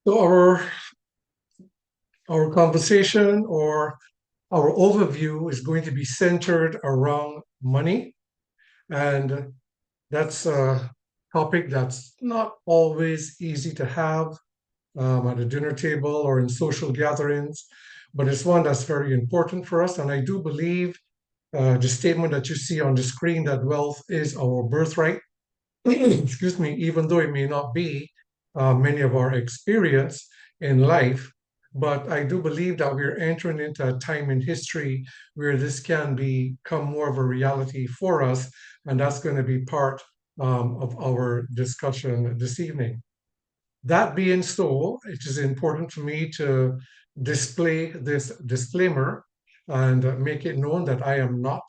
So our conversation or our overview is going to be centered around money, and that's a topic that's not always easy to have at a dinner table or in social gatherings, but it's one that's very important for us. And I do believe the statement that you see on the screen that wealth is our birthright, excuse me, even though it may not be many of our experience in life, but I do believe that we're entering into a time in history where this can become more of a reality for us, and that's going to be part of our discussion this evening. That being so, it is important for me to display this disclaimer and make it known that I am not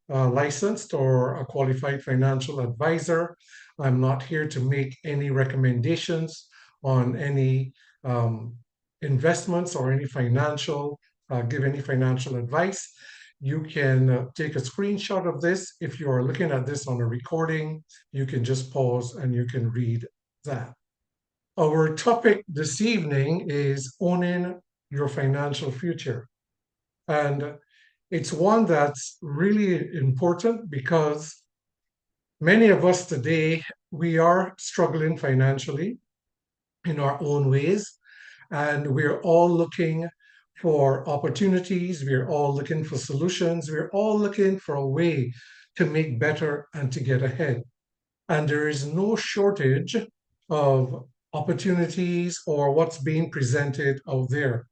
licensed or a qualified financial advisor. I'm not here to make any recommendations on any um, investments or give any financial advice. You can take a screenshot of this. If you are looking at this on a recording, you can just pause and you can read that. Our topic this evening is owning your financial future. And it's one that's really important because many of us today, we are struggling financially in our own ways. And we're all looking for opportunities. We're all looking for solutions. We're all looking for a way to make better and to get ahead. And there is no shortage of opportunities or what's being presented out there.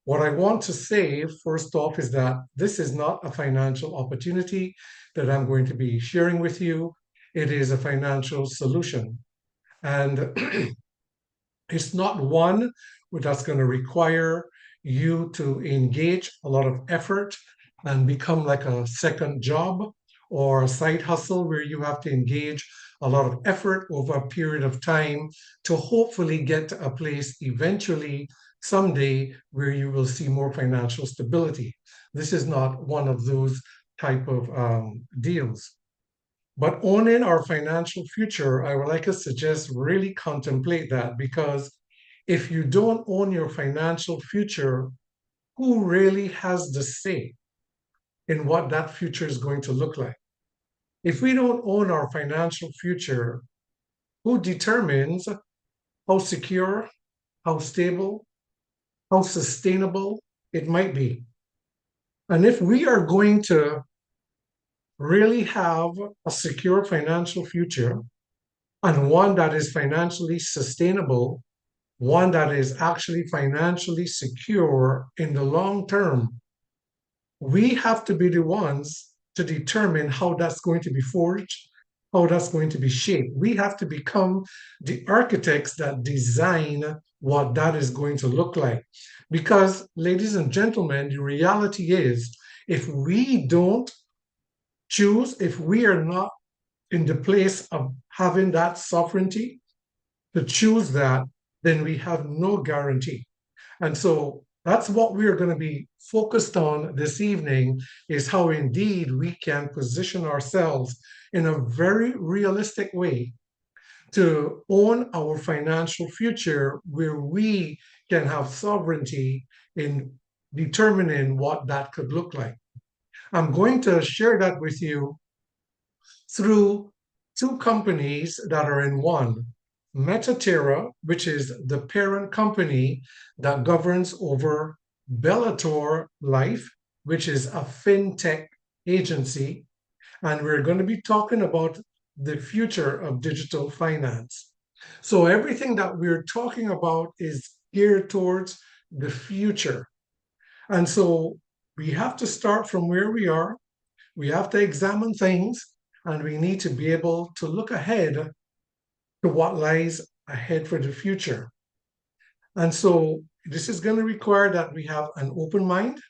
What I want to say first off is that this is not a financial opportunity that I'm going to be sharing with you. It is a financial solution. And it's not one that's going to require you to engage a lot of effort and become like a second job or a side hustle where you have to engage a lot of effort over a period of time to hopefully get to a place eventually someday where you will see more financial stability. This is not one of those type of deals. But owning our financial future, I would like to suggest really contemplate that because if you don't own your financial future, who really has the say in what that future is going to look like? If we don't own our financial future, who determines how secure, how stable, how sustainable it might be? And if we are going to really have a secure financial future and one that is financially sustainable, one that is actually financially secure in the long term, we have to be the ones to determine how that's going to be forged, how that's going to be shaped. We have to become the architects that design what that is going to look like. Because, ladies and gentlemen, the reality is if we don't choose, if we are not in the place of having that sovereignty to choose that, then we have no guarantee. And so that's what we are going to be focused on this evening is how indeed we can position ourselves in a very realistic way to own our financial future where we can have sovereignty in determining what that could look like. I'm going to share that with you through two companies that are in one. Metaterra, which is the parent company that governs over Bellator Life, which is a fintech agency. And we're going to be talking about the future of digital finance. So everything that we're talking about is geared towards the future. And so we have to start from where we are. We have to examine things and we need to be able to look ahead to what lies ahead for the future. And so this is going to require that we have an open mind,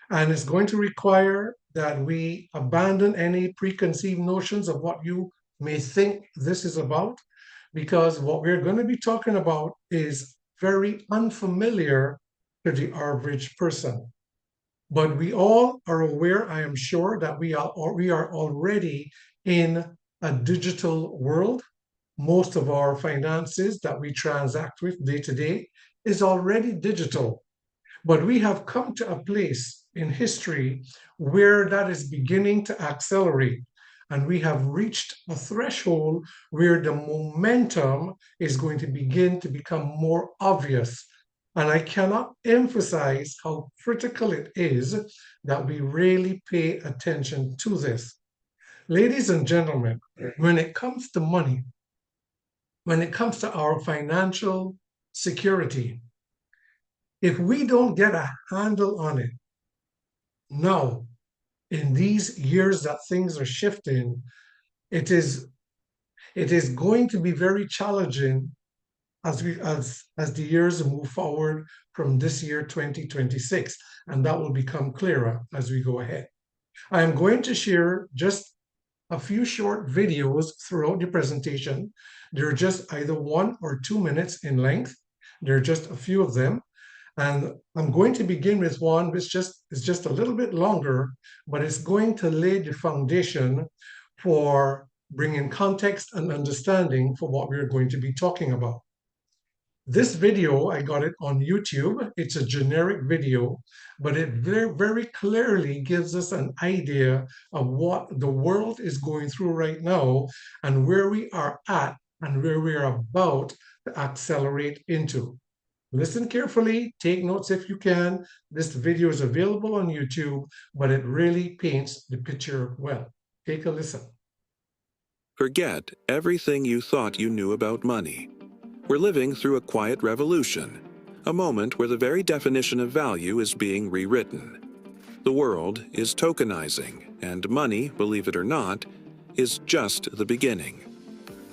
and it's going to require that we abandon any preconceived notions of what you may think this is about, because what we're going to be talking about is very unfamiliar to the average person. But we all are aware, I am sure, that we are already in a digital world. Most of our finances that we transact with day to day is already digital. But we have come to a place in history where that is beginning to accelerate. And we have reached a threshold where the momentum is going to begin to become more obvious. And I cannot emphasize how critical it is that we really pay attention to this. Ladies and gentlemen, when it comes to money, when it comes to our financial security, if we don't get a handle on it now, in these years that things are shifting, it is it is going to be very challenging as the years move forward from this year 2026, and that will become clearer as we go ahead. I am going to share just a few short videos throughout the presentation. They're just either 1 or 2 minutes in length. There are just a few of them. And I'm going to begin with one which is just a little bit longer, but it's going to lay the foundation for bringing context and understanding for what we're going to be talking about. This video, I got it on YouTube. It's a generic video, but it very, very clearly gives us an idea of what the world is going through right now and where we are at and where we are about to accelerate into. Listen carefully, take notes if you can. This video is available on YouTube, but it really paints the picture well. Take a listen. Forget everything you thought you knew about money. We're living through a quiet revolution, a moment where the very definition of value is being rewritten. The world is tokenizing, and money, believe it or not, is just the beginning.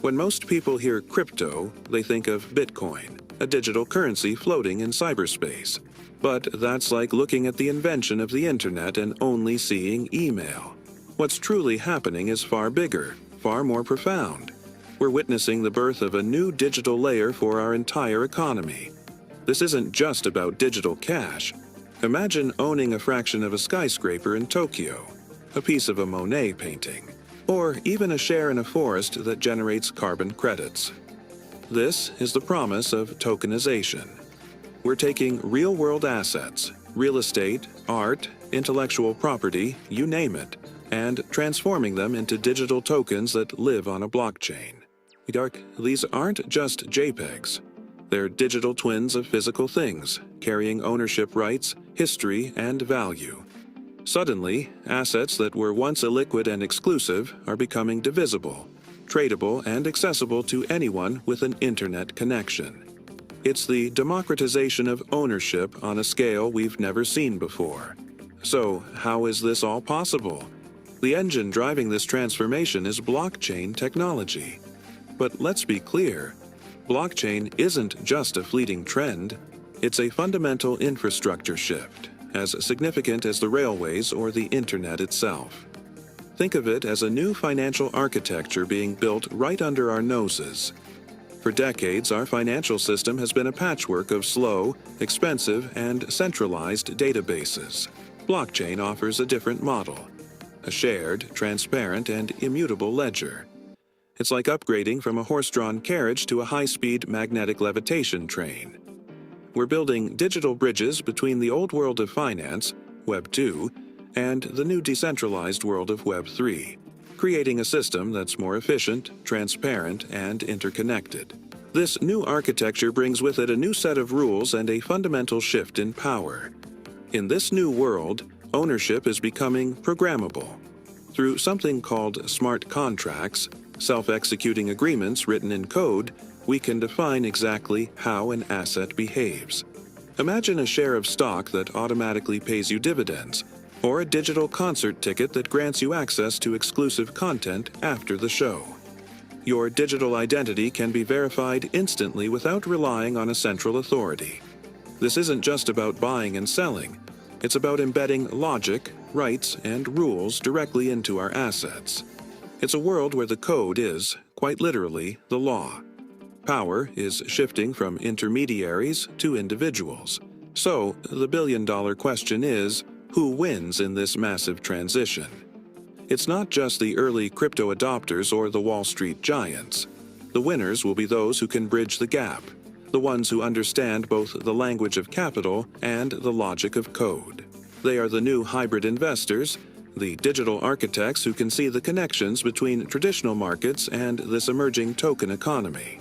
When most people hear crypto, they think of Bitcoin, a digital currency floating in cyberspace. But that's like looking at the invention of the internet and only seeing email. What's truly happening is far bigger, far more profound. We're witnessing the birth of a new digital layer for our entire economy. This isn't just about digital cash. Imagine owning a fraction of a skyscraper in Tokyo, a piece of a Monet painting, or even a share in a forest that generates carbon credits. This is the promise of tokenization. We're taking real-world assets, real estate, art, intellectual property, you name it, and transforming them into digital tokens that live on a blockchain. These aren't just JPEGs. They're digital twins of physical things, carrying ownership rights, history, and value. Suddenly, assets that were once illiquid and exclusive are becoming divisible, tradable, and accessible to anyone with an internet connection. It's the democratization of ownership on a scale we've never seen before. So, how is this all possible? The engine driving this transformation is blockchain technology. But let's be clear, blockchain isn't just a fleeting trend, it's a fundamental infrastructure shift, as significant as the railways or the internet itself. Think of it as a new financial architecture being built right under our noses. For decades, our financial system has been a patchwork of slow, expensive, and centralized databases. Blockchain offers a different model, a shared, transparent, and immutable ledger. It's like upgrading from a horse-drawn carriage to a high-speed magnetic levitation train. We're building digital bridges between the old world of finance, Web 2, and the new decentralized world of Web 3, creating a system that's more efficient, transparent, and interconnected. This new architecture brings with it a new set of rules and a fundamental shift in power. In this new world, ownership is becoming programmable. Through something called smart contracts, self-executing agreements written in code, we can define exactly how an asset behaves. Imagine a share of stock that automatically pays you dividends, or a digital concert ticket that grants you access to exclusive content after the show. Your digital identity can be verified instantly without relying on a central authority. This isn't just about buying and selling. It's about embedding logic, rights, and rules directly into our assets. It's a world where the code is, quite literally, the law. Power is shifting from intermediaries to individuals. So, the billion-dollar question is, Who wins in this massive transition? It's not just the early crypto adopters or the Wall Street giants. The winners will be those who can bridge the gap, the ones who understand both the language of capital and the logic of code. They are the new hybrid investors, the digital architects who can see the connections between traditional markets and this emerging token economy.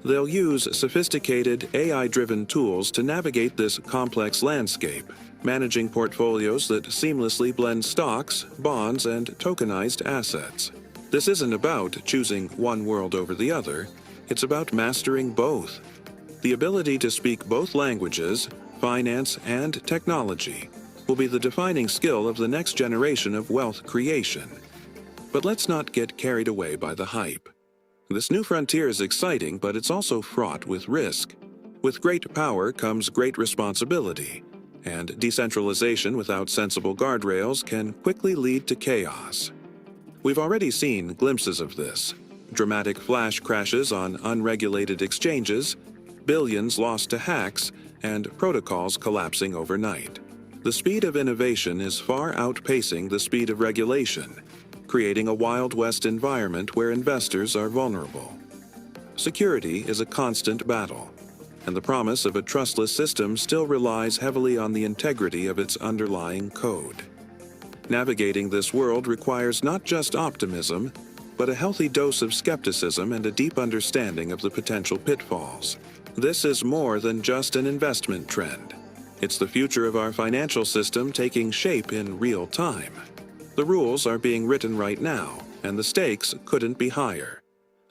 They'll use sophisticated AI-driven tools to navigate this complex landscape, managing portfolios that seamlessly blend stocks, bonds, and tokenized assets. This isn't about choosing one world over the other, it's about mastering both. The ability to speak both languages, finance and technology, will be the defining skill of the next generation of wealth creation. But let's not get carried away by the hype. This new frontier is exciting, but it's also fraught with risk. With great power comes great responsibility, and decentralization without sensible guardrails can quickly lead to chaos. We've already seen glimpses of this. Dramatic flash crashes on unregulated exchanges, billions lost to hacks, and protocols collapsing overnight. The speed of innovation is far outpacing the speed of regulation, creating a Wild West environment where investors are vulnerable. Security is a constant battle, and the promise of a trustless system still relies heavily on the integrity of its underlying code. Navigating this world requires not just optimism, but a healthy dose of skepticism and a deep understanding of the potential pitfalls. This is more than just an investment trend. It's the future of our financial system taking shape in real time. The rules are being written right now, and the stakes couldn't be higher.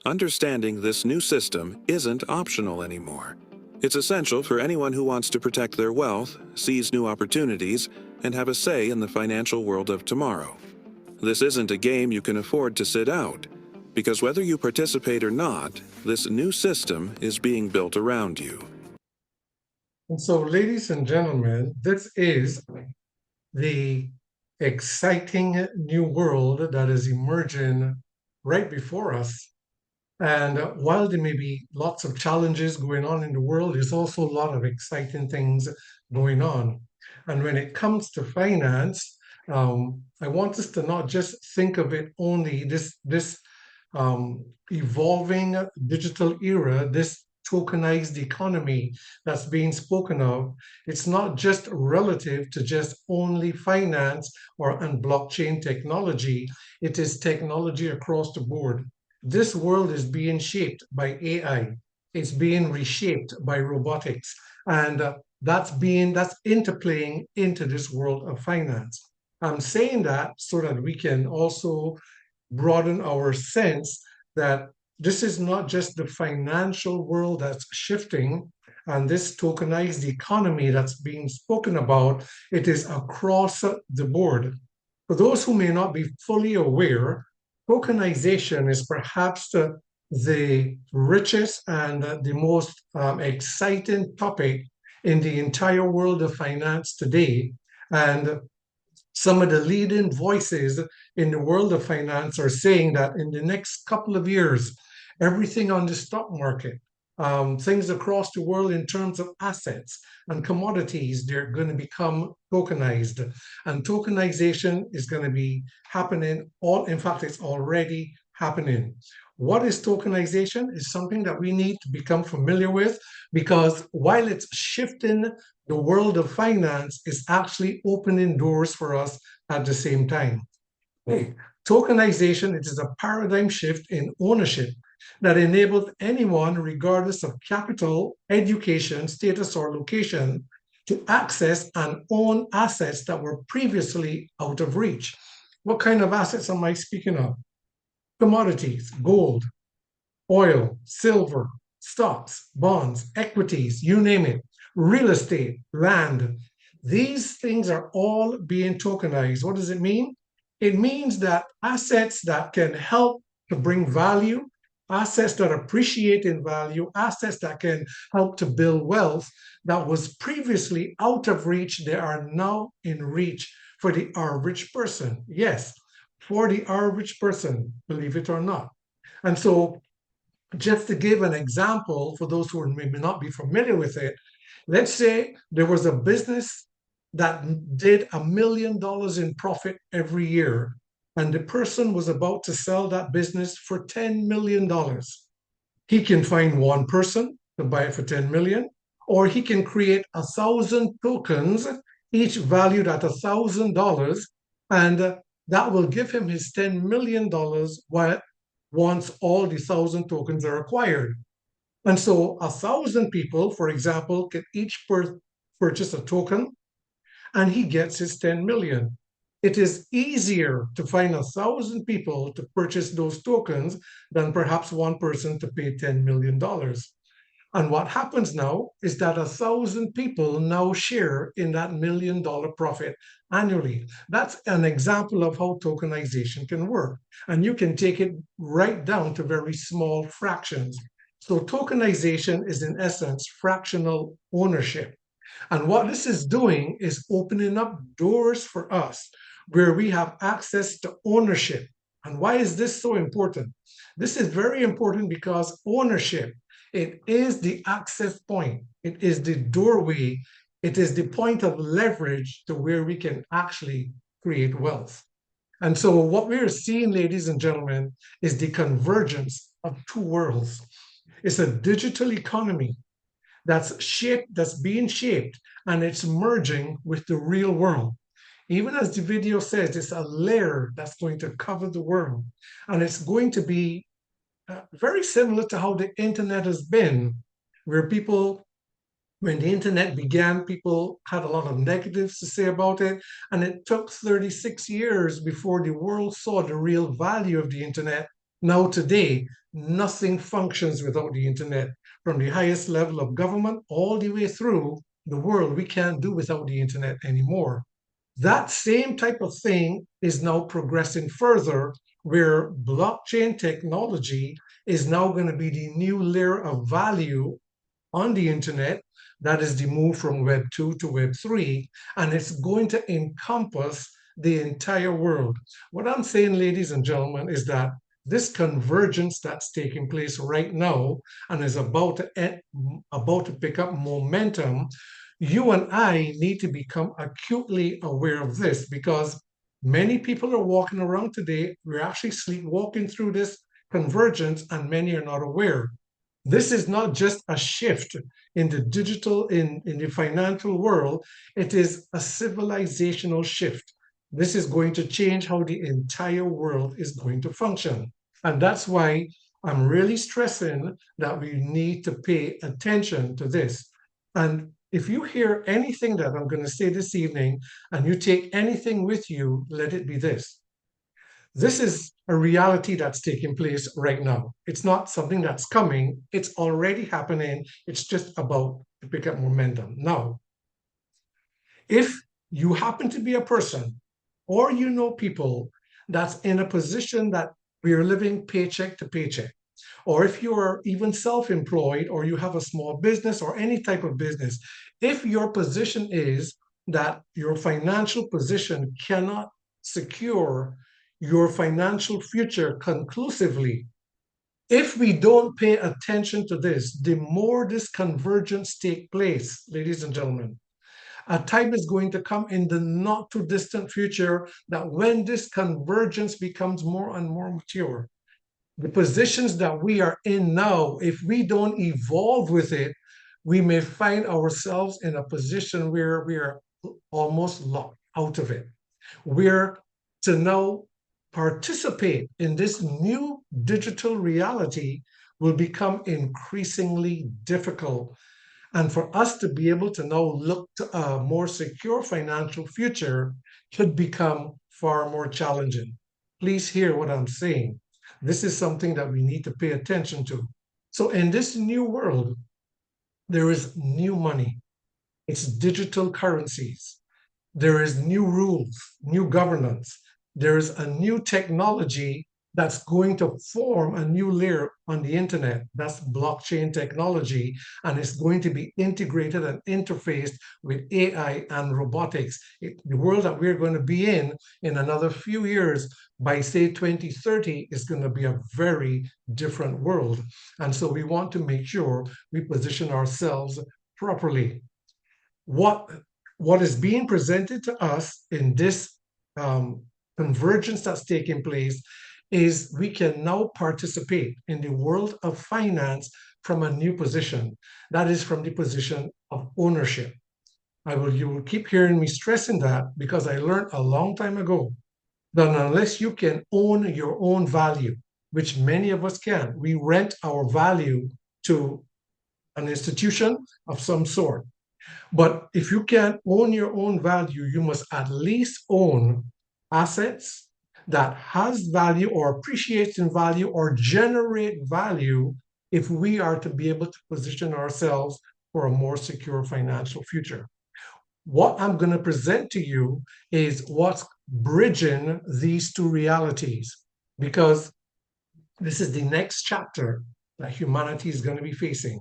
Understanding this new system isn't optional anymore. It's essential for anyone who wants to protect their wealth, seize new opportunities, and have a say in the financial world of tomorrow. This isn't a game you can afford to sit out, because whether you participate or not, this new system is being built around you. And so, ladies and gentlemen, this is the exciting new world that is emerging right before us. And while there may be lots of challenges going on in the world, there's also a lot of exciting things going on. And when it comes to finance, I want us to not just think of it only this evolving digital era, this tokenized economy that's being spoken of. It's not just relative to just only finance or and blockchain technology. It is technology across the board. This world is being shaped by AI. It's being reshaped by robotics, and that's interplaying into this world of finance. I'm saying that so that we can also broaden our sense that this is not just the financial world that's shifting and this tokenized economy that's being spoken about, it is across the board. For those who may not be fully aware, tokenization is perhaps the richest and the most exciting topic in the entire world of finance today. And some of the leading voices in the world of finance are saying that in the next couple of years, everything on the stock market, things across the world in terms of assets and commodities, they're going to become tokenized. And tokenization is going to be happening in fact, it's already happening. What is tokenization is something that we need to become familiar with, because while it's shifting the world of finance, it's actually opening doors for us at the same time. Tokenization, it is a paradigm shift in ownership that enables anyone, regardless of capital, education, status, or location, to access and own assets that were previously out of reach. What kind of assets am I speaking of? Commodities, gold, oil, silver, stocks, bonds, equities, you name it, real estate, land. These things are all being tokenized. What does it mean? It means that assets that can help to bring value, assets that appreciate in value, assets that can help to build wealth that was previously out of reach, they are now in reach for the average person. Yes, for the average person, believe it or not. And so, just to give an example for those who may not be familiar with it, let's say there was a business that did $1 million in profit every year, and the person was about to sell that business for $10 million. He can find one person to buy it for 10 million, or he can create 1,000 tokens, each valued at $1,000, and that will give him his $10 million once all the 1,000 tokens are acquired. And so 1,000 people, for example, can each purchase a token, and he gets his 10 million. It is easier to find 1,000 people to purchase those tokens than perhaps one person to pay $10 million. And what happens now is that 1,000 people now share in that $1 million profit annually. That's an example of how tokenization can work. And you can take it right down to very small fractions. So tokenization is in essence fractional ownership. And what this is doing is opening up doors for us where we have access to ownership. And why is this so important? This is very important because ownership, it is the access point, it is the doorway, it is the point of leverage to where we can actually create wealth. And so what we're seeing, ladies and gentlemen, is the convergence of two worlds. It's a digital economy that's being shaped, and it's merging with the real world. Even as the video says, it's a layer that's going to cover the world, and it's going to be very similar to how the internet has been, where people, when the internet began, people had a lot of negatives to say about it, and it took 36 years before the world saw the real value of the internet. Now today, nothing functions without the internet. From the highest level of government all the way through the world, we can't do without the internet anymore. That same type of thing is now progressing further, where blockchain technology is now going to be the new layer of value on the internet. That is the move from Web 2 to Web 3, and it's going to encompass the entire world. What I'm saying, ladies and gentlemen, is that this convergence that's taking place right now and is about to pick up momentum, you and I need to become acutely aware of this, because many people are walking around today. We're actually sleepwalking through this convergence, and many are not aware. This is not just a shift in the digital, in the financial world, it is a civilizational shift. This is going to change how the entire world is going to function. And that's why I'm really stressing that we need to pay attention to this. And if you hear anything that I'm going to say this evening and you take anything with you, let it be this. This is a reality that's taking place right now. It's not something that's coming, it's already happening. It's just about to pick up momentum. Now, if you happen to be a person or you know people that's in a position that we are living paycheck to paycheck, or if you are even self-employed or you have a small business or any type of business, if your position is that your financial position cannot secure your financial future conclusively, if we don't pay attention to this, the more this convergence take place, ladies and gentlemen, a time is going to come in the not too distant future that when this convergence becomes more and more mature, the positions that we are in now, if we don't evolve with it, we may find ourselves in a position where we are almost locked out of it. We're to now participate in this new digital reality will become increasingly difficult. And for us to be able to now look to a more secure financial future could become far more challenging. Please hear what I'm saying. This is something that we need to pay attention to. So in this new world, there is new money. It's digital currencies. There is new rules, new governance. There is a new technology that's going to form a new layer on the internet. That's blockchain technology, and it's going to be integrated and interfaced with AI and robotics. The world that we're going to be in another few years, by say 2030, is going to be a very different world. And so we want to make sure we position ourselves properly. What what is being presented to us in this convergence that's taking place is we can now participate in the world of finance from a new position. That is from the position of ownership. You will keep hearing me stressing that because I learned a long time ago that unless you can own your own value, which many of us can, we rent our value to an institution of some sort. But if you can't own your own value, you must at least own assets that has value or appreciates in value or generate value if we are to be able to position ourselves for a more secure financial future. What I'm going to present to you is what's bridging these two realities, because this is the next chapter that humanity is going to be facing.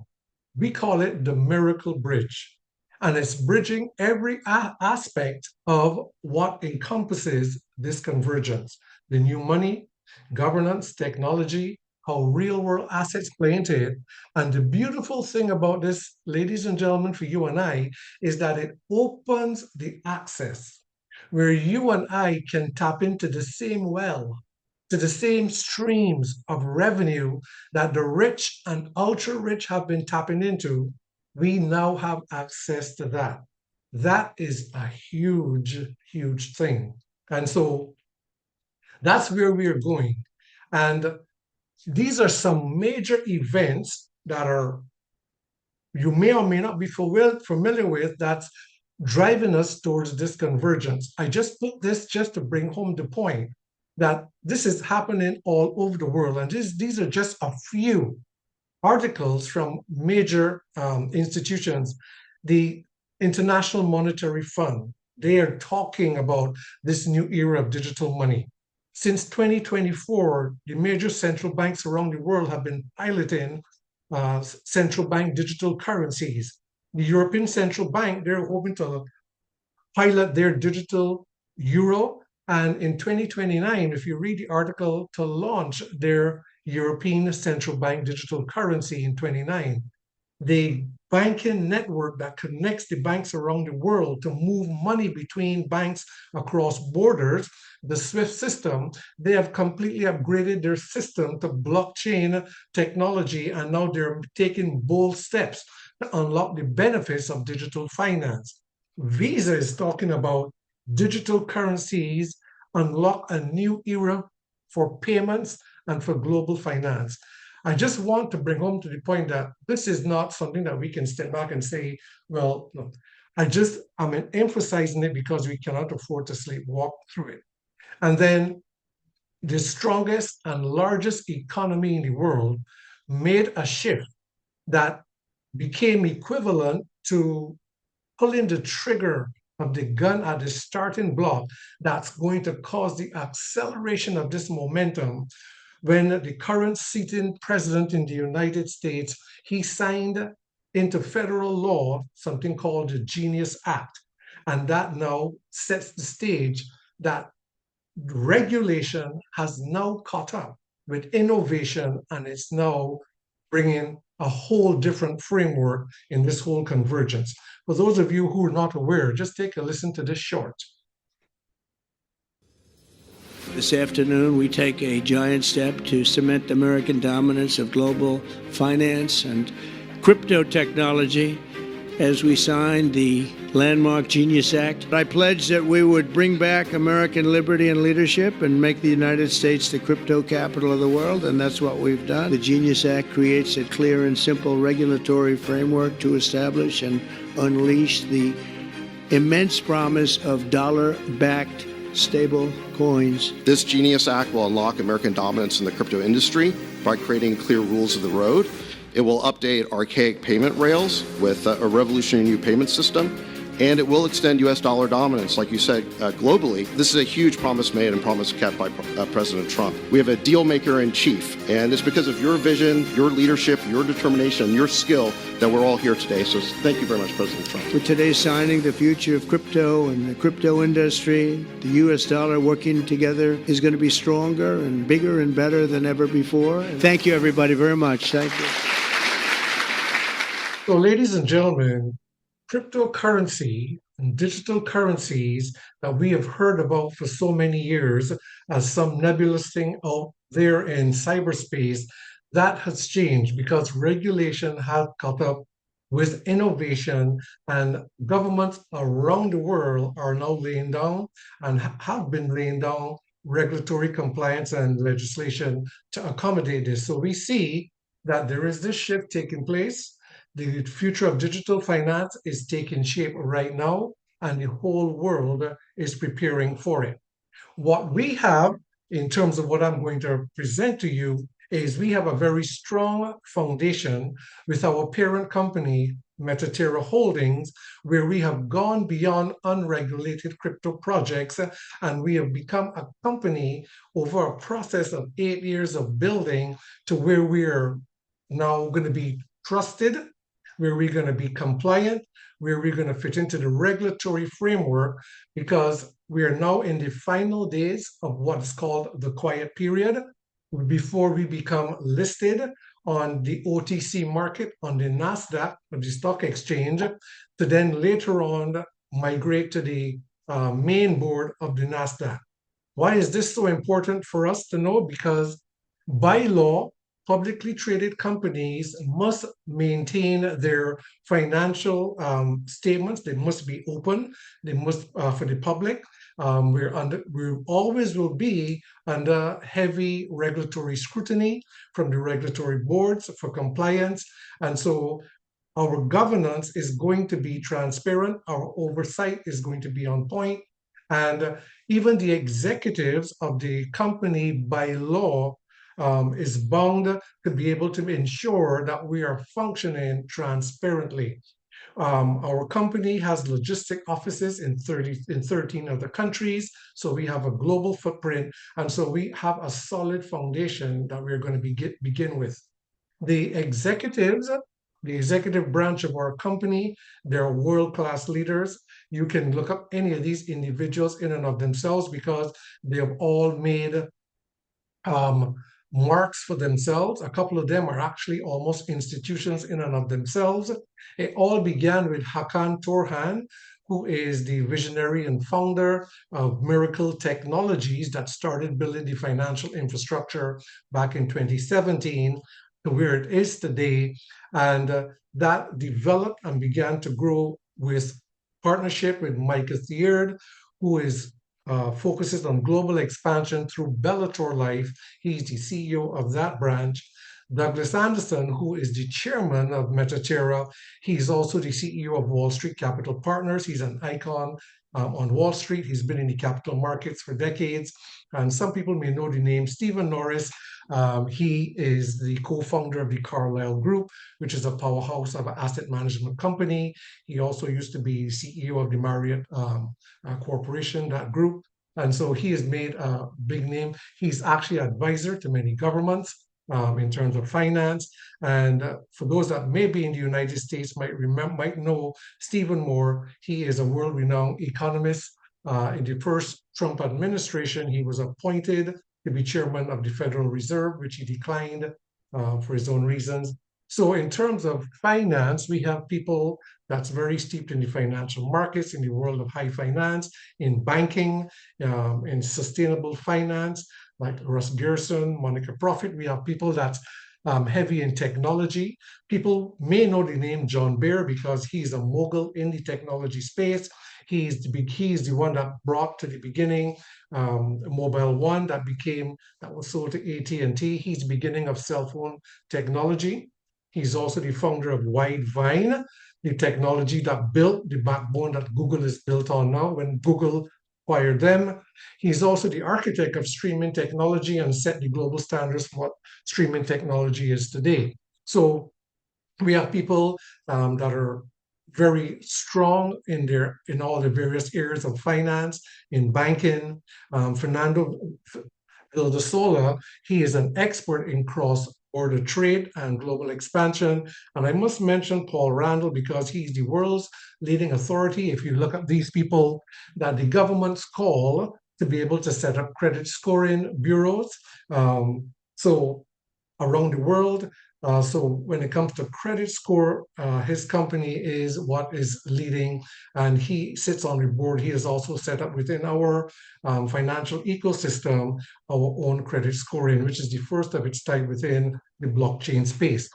We call it the miracle bridge. And it's bridging every aspect of what encompasses this convergence: the new money, governance, technology, how real world assets play into it. And the beautiful thing about this, ladies and gentlemen, for you and I, is that it opens the access where you and I can tap into the same well, to the same streams of revenue that the rich and ultra rich have been tapping into. We now have access to that. That is a huge, huge thing. And so that's where we are going. And these are some major events that are you may or may not be familiar with that's driving us towards this convergence. I just put this just to bring home the point that this is happening all over the world. And these are just a few articles from major institutions. The International Monetary Fund, they are talking about this new era of digital money. Since 2024, the major central banks around the world have been piloting central bank digital currencies. The European Central Bank, they're hoping to pilot their digital euro. And in 2029, if you read the article, to launch their European Central Bank digital currency in 29. The banking network that connects the banks around the world to move money between banks across borders, the SWIFT system, they have completely upgraded their system to blockchain technology, and now they're taking bold steps to unlock the benefits of digital finance. Visa is talking about digital currencies unlock a new era for payments and for global finance. I just want to bring home to the point that this is not something that we can step back and say, well, no. I'm emphasizing it because we cannot afford to sleepwalk through it. And then the strongest and largest economy in the world made a shift that became equivalent to pulling the trigger of the gun at the starting block that's going to cause the acceleration of this momentum when the current sitting president in the United States, he signed into federal law something called the Genius Act. And that now sets the stage that regulation has now caught up with innovation, and it's now bringing a whole different framework in this whole convergence. For those of you who are not aware, just take a listen to this short. This afternoon, we take a giant step to cement American dominance of global finance and crypto technology as we sign the landmark Genius Act. I pledged that we would bring back American liberty and leadership and make the United States the crypto capital of the world, and that's what we've done. The Genius Act creates a clear and simple regulatory framework to establish and unleash the immense promise of dollar-backed stable coins. This Genius Act will unlock American dominance in the crypto industry by creating clear rules of the road. It will update archaic payment rails with a revolutionary new payment system, and it will extend U.S. dollar dominance, like you said, globally. This is a huge promise made and promise kept by President Trump. We have a deal maker in chief, and it's because of your vision, your leadership, your determination, your skill that we're all here today. So thank you very much, President Trump. With today's signing, the future of crypto and the crypto industry, the U.S. dollar working together is going to be stronger and bigger and better than ever before. And thank you, everybody, very much. Thank you. So, ladies and gentlemen, cryptocurrency and digital currencies that we have heard about for so many years as some nebulous thing out there in cyberspace, that has changed because regulation has caught up with innovation, and governments around the world are now laying down and have been laying down regulatory compliance and legislation to accommodate this. So we see that there is this shift taking place. The future of digital finance is taking shape right now, and the whole world is preparing for it. What we have in terms of what I'm going to present to you is we have a very strong foundation with our parent company, Metaterra Holdings, where we have gone beyond unregulated crypto projects and we have become a company over a process of 8 years of building to where we are now going to be trusted, where we're going to be compliant, where we're going to fit into the regulatory framework, because we are now in the final days of what's called the quiet period before we become listed on the OTC market on the NASDAQ, or the stock exchange, to then later on migrate to the main board of the NASDAQ. Why is this so important for us to know? Because by law, publicly traded companies must maintain their financial statements. They must be open. They must for the public. We always will be under heavy regulatory scrutiny from the regulatory boards for compliance, and so our governance is going to be transparent. Our oversight is going to be on point, and even the executives of the company by law is bound to be able to ensure that we are functioning transparently. Our company has logistic offices in 13 other countries, so we have a global footprint, and so we have a solid foundation that we're going to begin with. The executive branch of our company, they're world-class leaders. You can look up any of these individuals in and of themselves because they have all made marks for themselves. A couple of them are actually almost institutions in and of themselves. It all began with Hakan Torhan, who is the visionary and founder of Miracle Technologies that started building the financial infrastructure back in 2017 to where it is today. And that developed and began to grow with partnership with Micah Thierd, who focuses on global expansion through Bellator Life. He's the CEO of that branch. Douglas Anderson, who is the chairman of Metaterra, he's also the CEO of Wall Street Capital Partners. He's an icon on Wall Street. He's been in the capital markets for decades. And some people may know the name Stephen Norris. He is the co-founder of the Carlyle Group, which is a powerhouse of an asset management company. He also used to be CEO of the Marriott Corporation, that group. And so he has made a big name. He's actually an advisor to many governments in terms of finance. And for those that may be in the United States might know Stephen Moore. He is a world-renowned economist. In the first Trump administration, he was appointed to be chairman of the Federal Reserve, which he declined for his own reasons. So in terms of finance, we have people that's very steeped in the financial markets, in the world of high finance, in banking, in sustainable finance, like Russ Gerson, Monica Profit. We have people that's heavy in technology. People may know the name John Bear because he's a mogul in the technology space. He's the one that brought to the beginning Mobile One that was sold to AT&T. He's the beginning of cell phone technology. He's also the founder of Widevine, the technology that built the backbone that Google is built on now when Google acquired them. He's also the architect of streaming technology and set the global standards for what streaming technology is today. So we have people that are very strong in all the various areas of finance, in banking. Fernando Vildasola, he is an expert in cross-border trade and global expansion. And I must mention Paul Randall because he's the world's leading authority. If you look at these people that the governments call to be able to set up credit scoring bureaus. So around the world. So when it comes to credit score, his company is what is leading, and he sits on the board. He is also set up within our financial ecosystem, our own credit scoring, which is the first of its type within the blockchain space.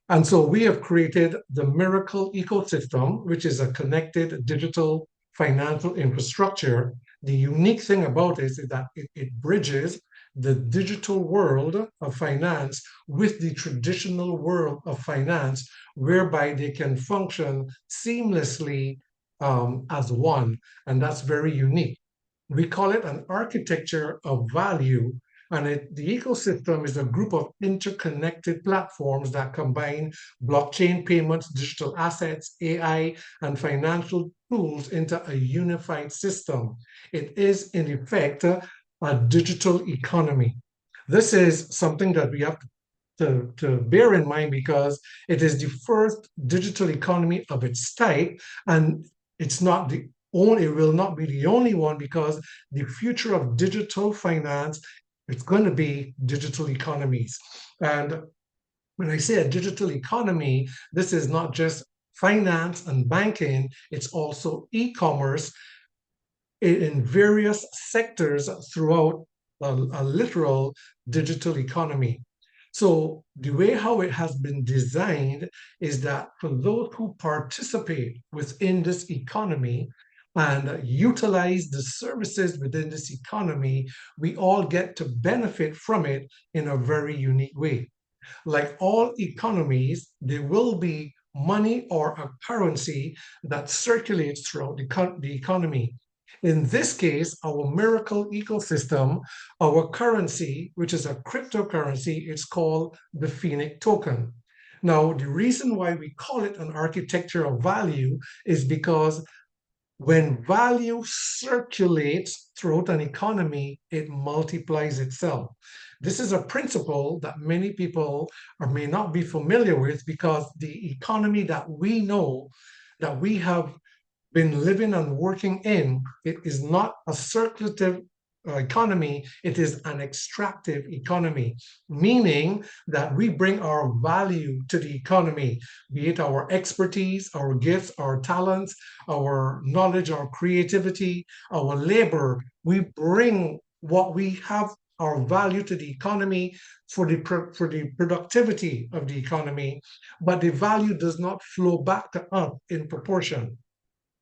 And so we have created the Miracle ecosystem, which is a connected digital financial infrastructure. The unique thing about it is that it bridges the digital world of finance with the traditional world of finance, whereby they can function seamlessly as one. And that's very unique. We call it an architecture of value. And the ecosystem is a group of interconnected platforms that combine blockchain payments, digital assets, AI, and financial tools into a unified system. It is, in effect, a digital economy. This is something that we have to bear in mind because it is the first digital economy of its type, and it's not the only, it will not be the only one, because the future of digital finance, it's going to be digital economies. And when I say a digital economy, this is not just finance and banking, it's also e-commerce in various sectors throughout a literal digital economy. So the way how it has been designed is that for those who participate within this economy and utilize the services within this economy, we all get to benefit from it in a very unique way. Like all economies, there will be money or a currency that circulates throughout the economy. In this case, our Miracle ecosystem, our currency, which is a cryptocurrency, it's called the Phoenix token. Now, the reason why we call it an architecture of value is because when value circulates throughout an economy, it multiplies itself. This is a principle that many people may not be familiar with, because the economy that we know, that we have been living and working in, it is not a circulative economy, it is an extractive economy, meaning that we bring our value to the economy, be it our expertise, our gifts, our talents, our knowledge, our creativity, our labor. We bring what we have, our value, to the economy for the productivity of the economy, but the value does not flow back to us in proportion.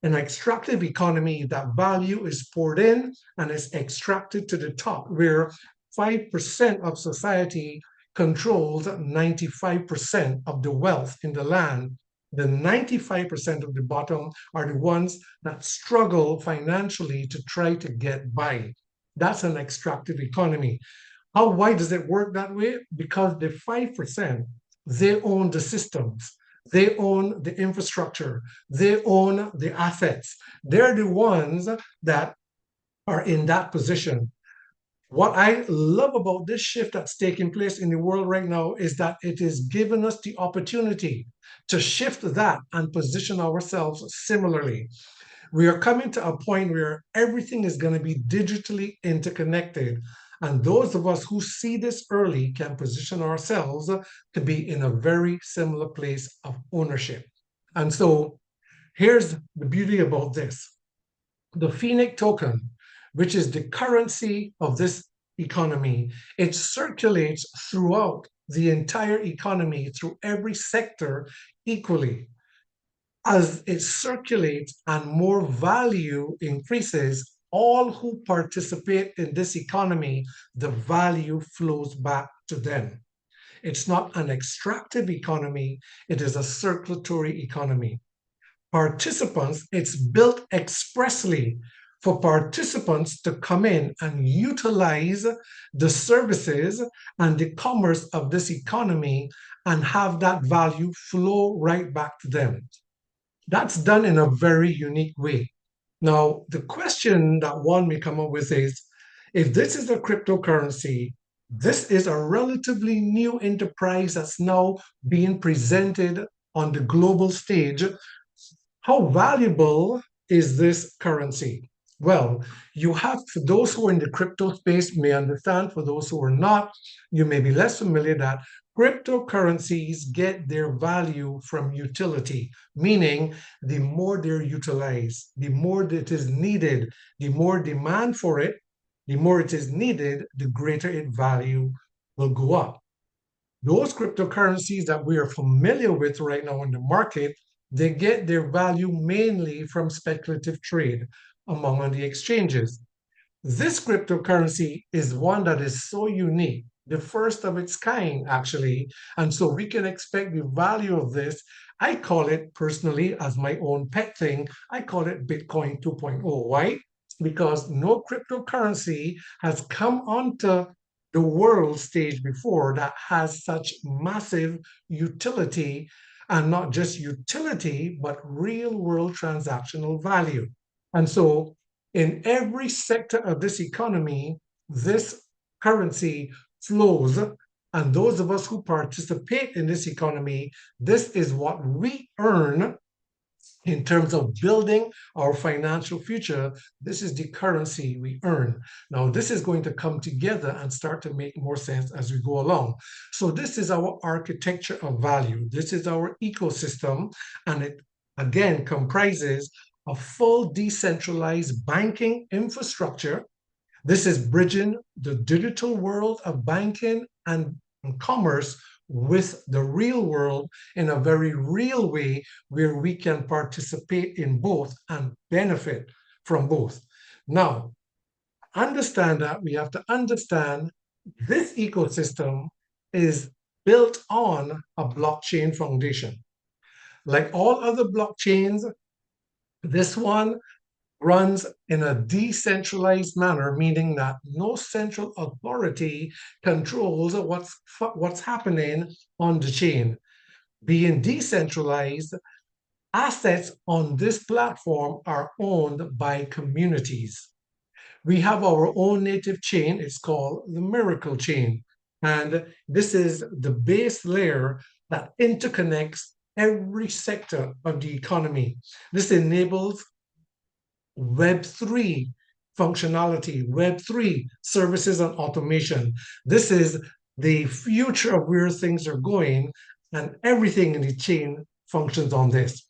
An extractive economy, that value is poured in and is extracted to the top, where 5% of society controls 95% of the wealth in the land. The 95% of the bottom are the ones that struggle financially to try to get by. That's an extractive economy. Why does it work that way? Because the 5%, they own the systems. They own the infrastructure. They own the assets. They're the ones that are in that position. What I love about this shift that's taking place in the world right now is that it is giving us the opportunity to shift that and position ourselves similarly. We are coming to a point where everything is going to be digitally interconnected. And those of us who see this early can position ourselves to be in a very similar place of ownership. And so here's the beauty about this. The Phoenix token, which is the currency of this economy, it circulates throughout the entire economy, through every sector equally. As it circulates and more value increases, all who participate in this economy, the value flows back to them. It's not an extractive economy, it is a circulatory economy. Participants, it's built expressly for participants to come in and utilize the services and the commerce of this economy and have that value flow right back to them. That's done in a very unique way. Now, the question that one may come up with is, if this is a cryptocurrency, this is a relatively new enterprise that's now being presented on the global stage, how valuable is this currency? Well, you have, for those who are in the crypto space may understand, for those who are not, you may be less familiar that cryptocurrencies get their value from utility, meaning the more they're utilized, the more it is needed, the more demand for it, the more it is needed, the greater its value will go up. Those cryptocurrencies that we are familiar with right now in the market, they get their value mainly from speculative trade among on the exchanges. This cryptocurrency is one that is so unique, the first of its kind, actually. And so we can expect the value of this. I call it personally, as my own pet thing, I call it Bitcoin 2.0. Why? Because no cryptocurrency has come onto the world stage before that has such massive utility, and not just utility, but real world transactional value. And so in every sector of this economy, this currency flows. And those of us who participate in this economy, this is what we earn in terms of building our financial future. This is the currency we earn. Now, this is going to come together and start to make more sense as we go along. So this is our architecture of value. This is our ecosystem, and it again comprises a full decentralized banking infrastructure. This is bridging the digital world of banking and commerce with the real world in a very real way, where we can participate in both and benefit from both. Now, understand that we have to understand this ecosystem is built on a blockchain foundation. Like all other blockchains, this one runs in a decentralized manner, meaning that no central authority controls what's happening on the chain. Being decentralized, assets on this platform are owned by communities. We have our own native chain. It's called the Miracle Chain. And this is the base layer that interconnects every sector of the economy. This enables Web3 functionality, Web3 services and automation. This is the future of where things are going, and everything in the chain functions on this.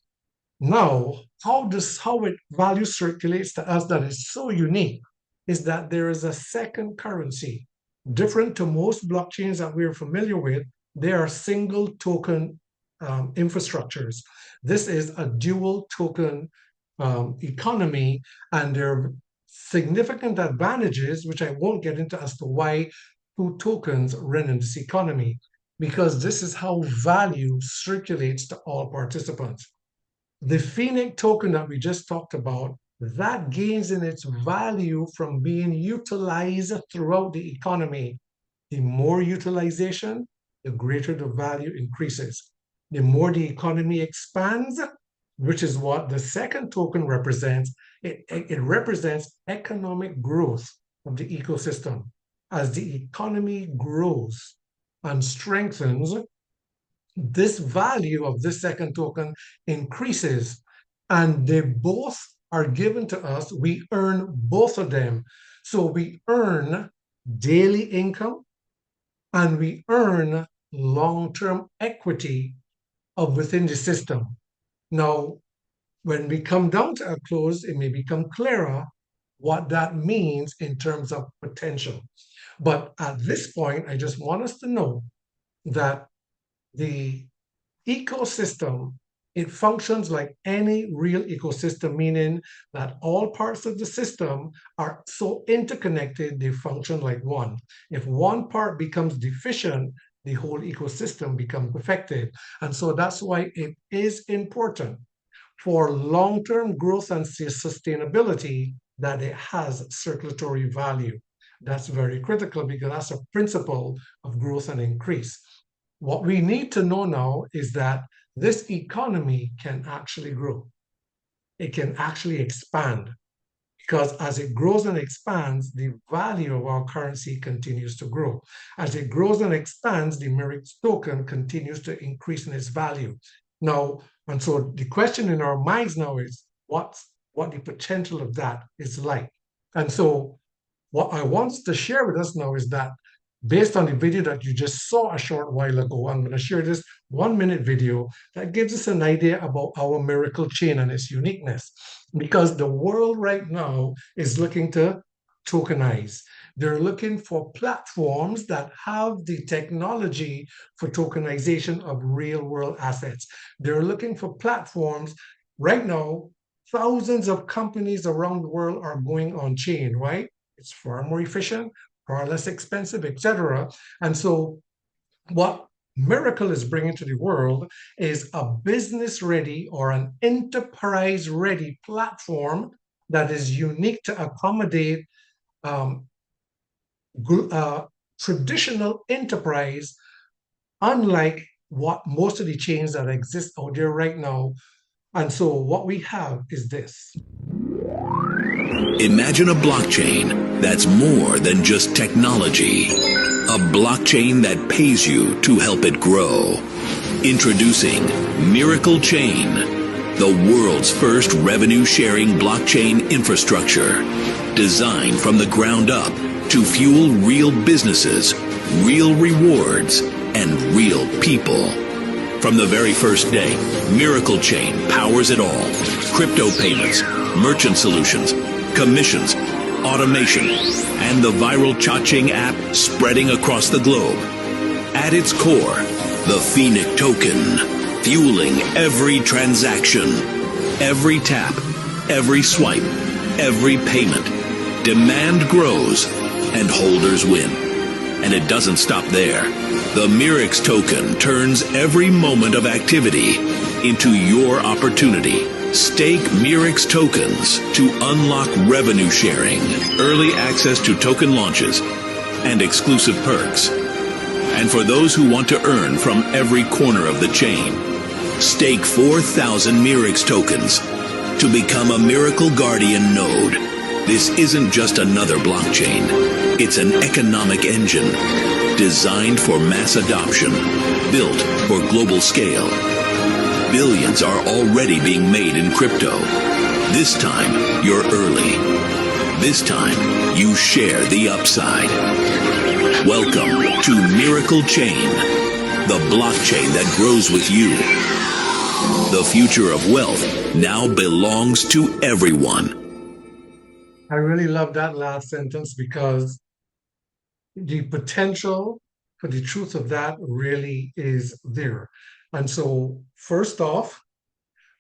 Now, how it value circulates to us that is so unique is that there is a second currency. Different to most blockchains that we're familiar with, they are single token infrastructures. This is a dual token economy, and there are significant advantages, which I won't get into, as to why two tokens run in this economy, because this is how value circulates to all participants. The Phoenix token that we just talked about, that gains in its value from being utilized throughout the economy. The more utilization, the greater the value increases. The more the economy expands, which is what the second token represents, it represents economic growth of the ecosystem. As the economy grows and strengthens, this value of this second token increases, and they both are given to us. We earn both of them. So we earn daily income and we earn long-term equity of within the system. Now, when we come down to a close, it may become clearer what that means in terms of potential. But at this point, I just want us to know that the ecosystem, it functions like any real ecosystem, meaning that all parts of the system are so interconnected, they function like one. If one part becomes deficient, the whole ecosystem becomes affected. And so that's why it is important for long-term growth and sustainability that it has circulatory value. That's very critical, because that's a principle of growth and increase. What we need to know now is that this economy can actually grow. It can actually expand, because as it grows and expands, the value of our currency continues to grow. As it grows and expands, the Miracle token continues to increase in its value. Now, and so the question in our minds now is, what's what the potential of that is like. And so what I want to share with us now is that based on the video that you just saw a short while ago, I'm going to share this 1-minute video that gives us an idea about our miracle chain and its uniqueness. Because the world right now is looking to tokenize. They're looking for platforms that have the technology for tokenization of real world assets. They're looking for platforms right now. Thousands of companies around the world are going on chain, right? It's far more efficient, far less expensive, etc. And so what Miracle is bringing to the world is a business-ready or an enterprise-ready platform that is unique to accommodate um, traditional enterprise, unlike what most of the chains that exist out there right now. And so what we have is this. Imagine a blockchain that's more than just technology. A blockchain that pays you to help it grow. Introducing Miracle Chain, the world's first revenue-sharing blockchain infrastructure. Designed from the ground up to fuel real businesses, real rewards, and real people. From the very first day, Miracle Chain powers it all. Crypto payments, merchant solutions, commissions, automation, and the viral Cha-Ching app spreading across the globe. At its core, the Phoenix token, fueling every transaction, every tap, every swipe, every payment. Demand grows and holders win. And it doesn't stop there. The Mirix token turns every moment of activity into your opportunity. Stake Mirix tokens to unlock revenue sharing, early access to token launches, and exclusive perks. And for those who want to earn from every corner of the chain, stake 4,000 Mirix tokens to become a Miracle Guardian node. This isn't just another blockchain. It's an economic engine designed for mass adoption, built for global scale. Billions are already being made in crypto. This time, you're early. This time, you share the upside. Welcome to Miracle Chain, the blockchain that grows with you. The future of wealth now belongs to everyone. I really love that last sentence because the potential for the truth of that really is there. And so, first off,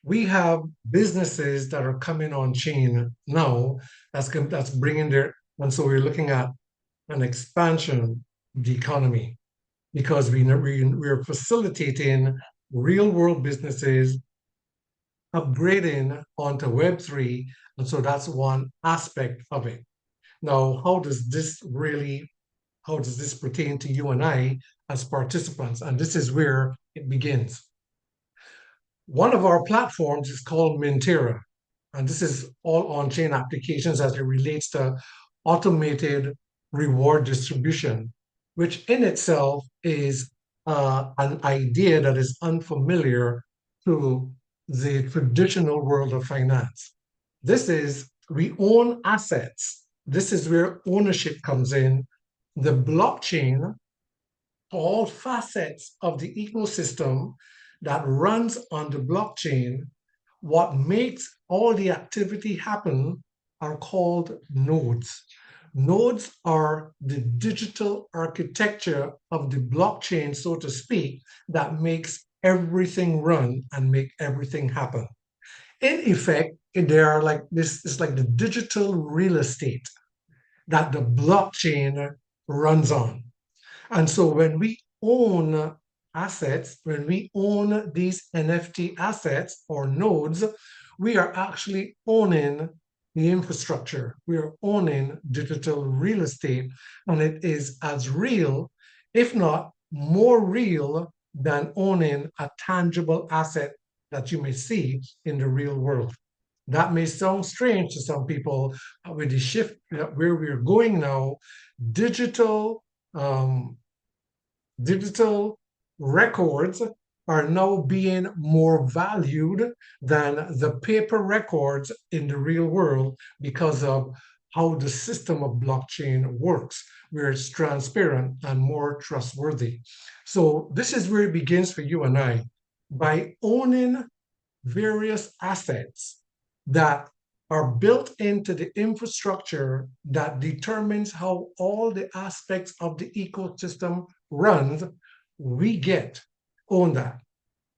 we have businesses that are coming on chain now that's bringing their, and so we're looking at an expansion of the economy because we're facilitating real world businesses upgrading onto Web3. And so that's one aspect of it. Now, how does this pertain to you and I as participants? And this is where it begins. One of our platforms is called Mintera, and this is all on-chain applications as it relates to automated reward distribution, which in itself is an idea that is unfamiliar to the traditional world of finance. This is, we own assets. This is where ownership comes in. The blockchain, all facets of the ecosystem that runs on the blockchain, what makes all the activity happen are called nodes. Nodes are the digital architecture of the blockchain, so to speak, that makes everything run and make everything happen. In effect, they are like this, it's like the digital real estate that the blockchain runs on. And so when we own assets, when we own these NFT assets or nodes, we are actually owning the infrastructure. We are owning digital real estate, and it is as real, if not more real, than owning a tangible asset that you may see in the real world. That may sound strange to some people, but with the shift where we're going now, digital records are now being more valued than the paper records in the real world because of how the system of blockchain works, where it's transparent and more trustworthy. So this is where it begins for you and I. By owning various assets that are built into the infrastructure that determines how all the aspects of the ecosystem runs, we own that.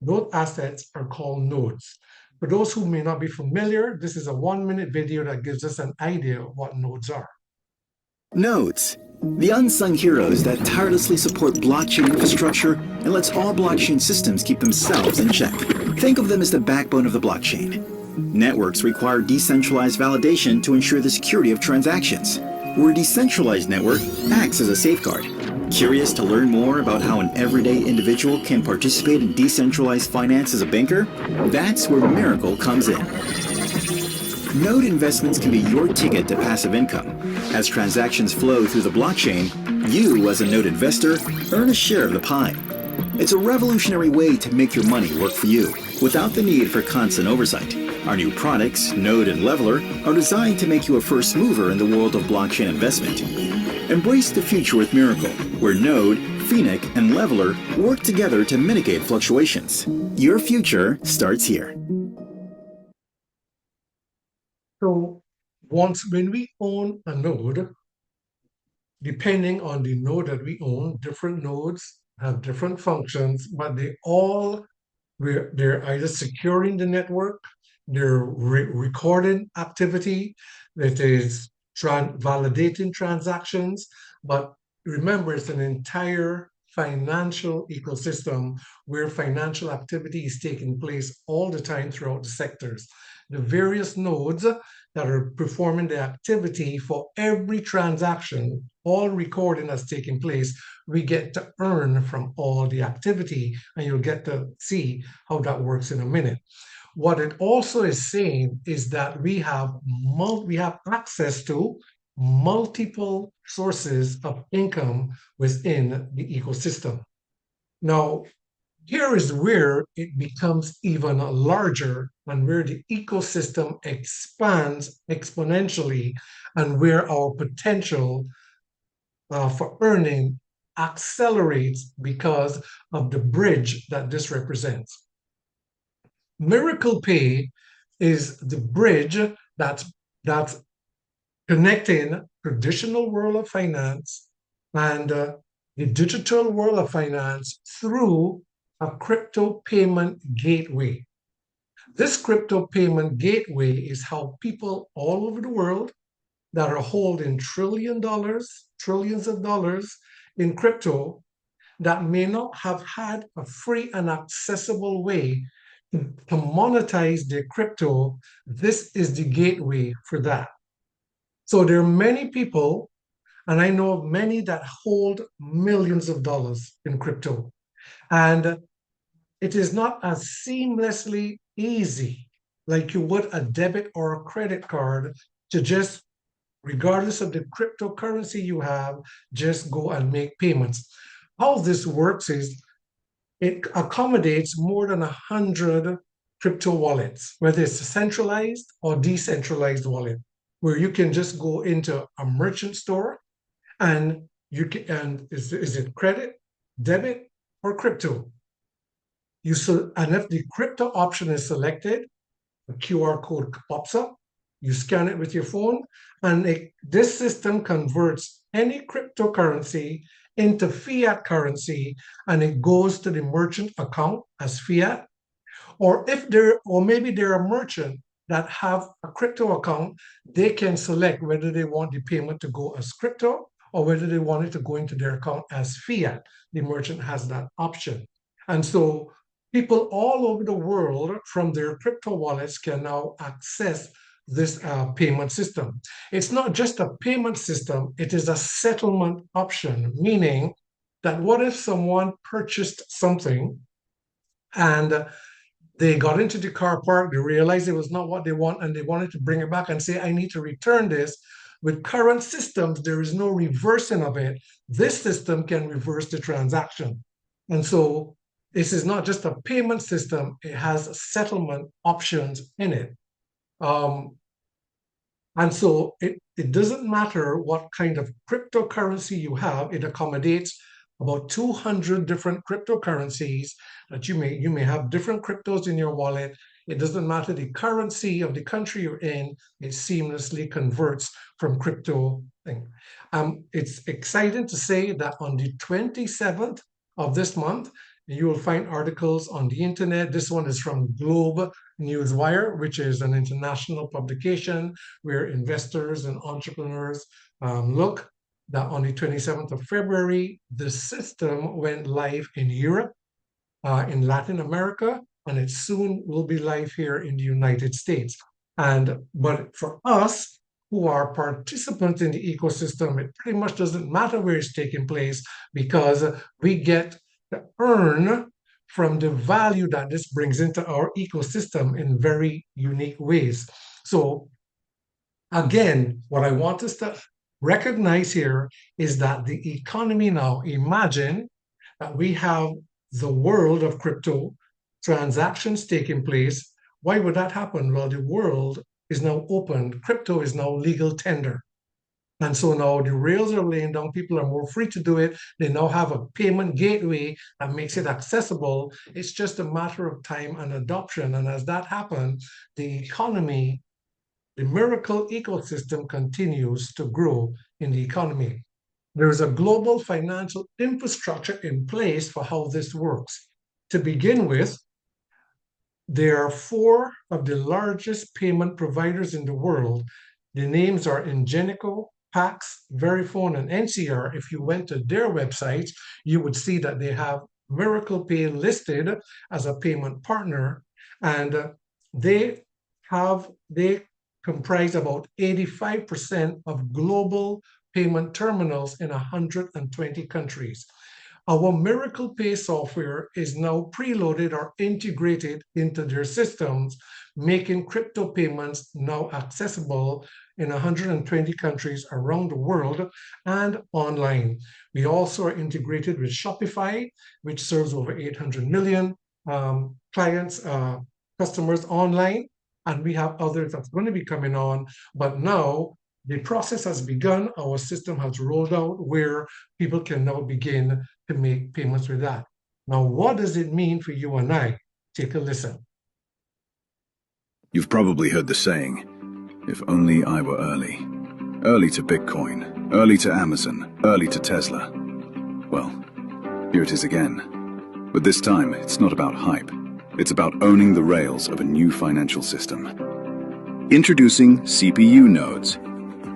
Those assets are called nodes. For those who may not be familiar, this is a 1-minute video that gives us an idea of what nodes are. Nodes, the unsung heroes that tirelessly support blockchain infrastructure and lets all blockchain systems keep themselves in check. Think of them as the backbone of the blockchain. Networks require decentralized validation to ensure the security of transactions, where a decentralized network acts as a safeguard. Curious to learn more about how an everyday individual can participate in decentralized finance as a banker? That's where Miracle comes in. Node investments can be your ticket to passive income. As transactions flow through the blockchain, you, as a node investor, earn a share of the pie. It's a revolutionary way to make your money work for you, without the need for constant oversight. Our new products, Node and Leveler, are designed to make you a first mover in the world of blockchain investment. Embrace the future with Miracle, where Node, Phoenix, and Leveler work together to mitigate fluctuations. Your future starts here. So when we own a node, depending on the node that we own, different nodes have different functions, but they're either securing the network, they're recording activity, that is validating transactions. But remember, it's an entire financial ecosystem where financial activity is taking place all the time throughout the sectors. The various nodes that are performing the activity for every transaction, all recording that's taking place, we get to earn from all the activity, and you'll get to see how that works in a minute. What it also is saying is that we have access to multiple sources of income within the ecosystem. Now, here is where it becomes even larger and where the ecosystem expands exponentially and where our potential for earning accelerates because of the bridge that this represents. Miracle Pay is the bridge that's connecting traditional world of finance and the digital world of finance through a crypto payment gateway. This crypto payment gateway is how people all over the world that are holding trillions of dollars in crypto that may not have had a free and accessible way to monetize their crypto. This is the gateway for that. So there are many people, and I know of many that hold millions of dollars in crypto. And it is not as seamlessly easy like you would a debit or a credit card to just, regardless of the cryptocurrency you have, just go and make payments. How this works is it accommodates more than 100 crypto wallets, whether it's a centralized or decentralized wallet, where you can just go into a merchant store and you can, and is it credit, debit, or crypto? And if the crypto option is selected, a QR code pops up, you scan it with your phone, and this system converts any cryptocurrency into fiat currency, and it goes to the merchant account as fiat. Or maybe they're a merchant that have a crypto account, they can select whether they want the payment to go as crypto or whether they want it to go into their account as fiat. The merchant has that option. And so people all over the world from their crypto wallets can now access this payment system. It's not just a payment system, it is a settlement option, meaning that what if someone purchased something and they got into the car park, they realized it was not what they want, and they wanted to bring it back and say, I need to return this. With current systems, there is no reversing of it. This system can reverse the transaction. And so this is not just a payment system, it has settlement options in it. And so it doesn't matter what kind of cryptocurrency you have, it accommodates about 200 different cryptocurrencies that you may have different cryptos in your wallet. It doesn't matter the currency of the country you're in, it seamlessly converts from crypto thing. It's exciting to say that on the 27th of this month, you will find articles on the internet. This one is from Globe Newswire, which is an international publication where investors and entrepreneurs look that on the 27th of February, the system went live in Europe, in Latin America, and it soon will be live here in the United States. But for us who are participants in the ecosystem, it pretty much doesn't matter where it's taking place because we get to earn from the value that this brings into our ecosystem in very unique ways. So again, what I want us to recognize here is that the economy now, imagine that we have the world of crypto transactions taking place. Why would that happen? Well, the world is now open. Crypto is now legal tender. And so now the rails are laying down, people are more free to do it. They now have a payment gateway that makes it accessible. It's just a matter of time and adoption. And as that happens, the economy, the miracle ecosystem continues to grow in the economy. There is a global financial infrastructure in place for how this works. To begin with, there are 4 of the largest payment providers in the world. The names are Ingenico, Pax, Verifone, and NCR. If you went to their websites, you would see that they have Miracle Pay listed as a payment partner, and they comprise about 85% of global payment terminals in 120 countries. Our Miracle Pay software is now preloaded or integrated into their systems, making crypto payments now accessible in 120 countries around the world and online. We also are integrated with Shopify, which serves over 800 million customers online, and we have others that's going to be coming on. But now the process has begun. Our system has rolled out where people can now begin to make payments with that. Now, what does it mean for you and I? Take a listen. You've probably heard the saying, if only I were early. Early to Bitcoin, early to Amazon, early to Tesla. Well, here it is again. But this time, it's not about hype. It's about owning the rails of a new financial system. Introducing CPU nodes,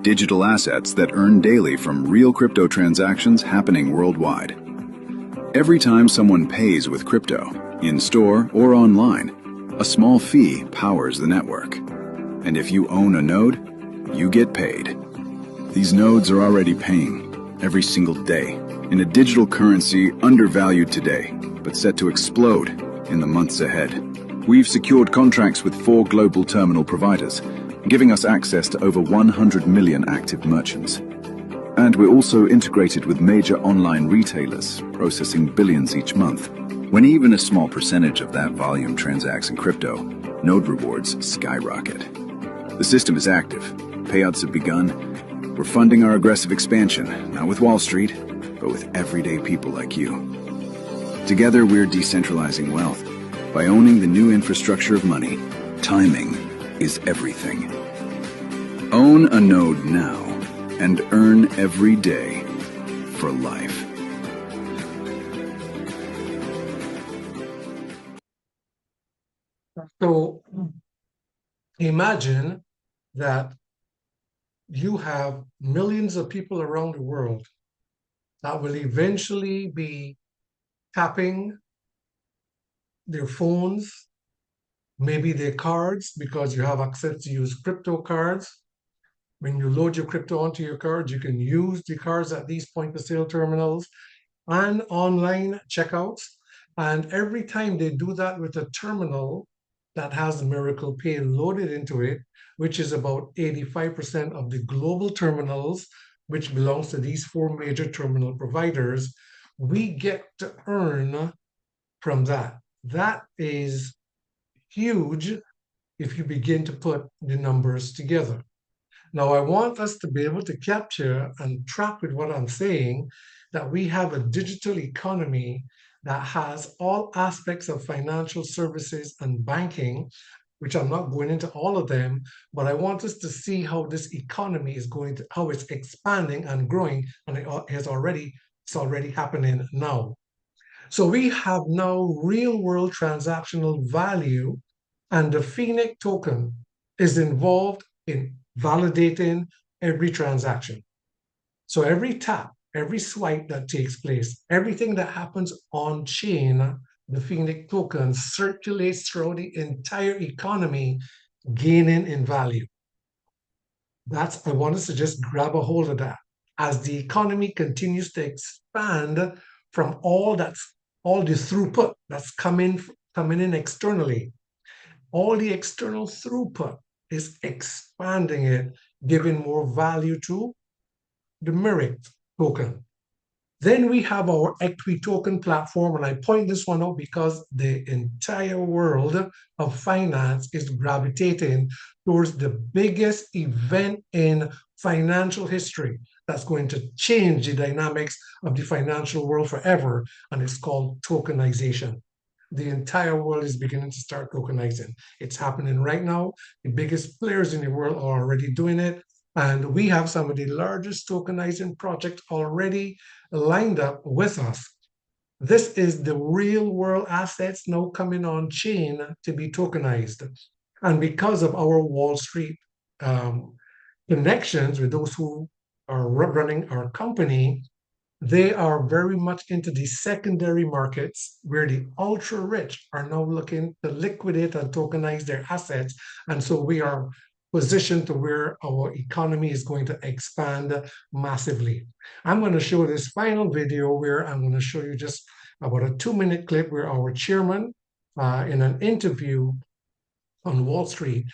digital assets that earn daily from real crypto transactions happening worldwide. Every time someone pays with crypto, in-store or online, a small fee powers the network. And if you own a node, you get paid. These nodes are already paying every single day in a digital currency undervalued today, but set to explode in the months ahead. We've secured contracts with 4 global terminal providers, giving us access to over 100 million active merchants. And we're also integrated with major online retailers, processing billions each month. When even a small percentage of that volume transacts in crypto, node rewards skyrocket. The system is active. Payouts have begun. We're funding our aggressive expansion, not with Wall Street, but with everyday people like you. Together, we're decentralizing wealth by owning the new infrastructure of money. Timing is everything. Own a node now and earn every day for life. So imagine that you have millions of people around the world that will eventually be tapping their phones, maybe their cards, because you have access to use crypto cards. When you load your crypto onto your cards, you can use the cards at these point-of-sale terminals and online checkouts. And every time they do that with a terminal that has Miracle Pay loaded into it, which is about 85% of the global terminals, which belongs to these 4 major terminal providers, we get to earn from that. That is huge if you begin to put the numbers together. Now, I want us to be able to capture and track with what I'm saying that we have a digital economy that has all aspects of financial services and banking, which I'm not going into all of them, but I want us to see how this economy is going to, how it's expanding and growing, and it's already happening now. So we have now real world transactional value, and the Phoenix token is involved in validating every transaction. So every tap, every swipe that takes place, everything that happens on chain, the Phoenix token circulates throughout the entire economy, gaining in value. I want us to just grab a hold of that. As the economy continues to expand from all the throughput that's coming in externally, all the external throughput is expanding it, giving more value to the Merit token. Then we have our Equi token platform, and I point this one out because the entire world of finance is gravitating towards the biggest event in financial history that's going to change the dynamics of the financial world forever, and it's called tokenization. The entire world is beginning to start tokenizing. It's happening right now. The biggest players in the world are already doing it. And we have some of the largest tokenizing projects already lined up with us. This is the real world assets now coming on chain to be tokenized. And because of our Wall Street connections with those who are running our company, they are very much into the secondary markets where the ultra rich are now looking to liquidate and tokenize their assets. And so we are positioned to where our economy is going to expand massively. I'm going to show this final video where I'm going to show you just about a 2-minute clip where our chairman in an interview on Wall Street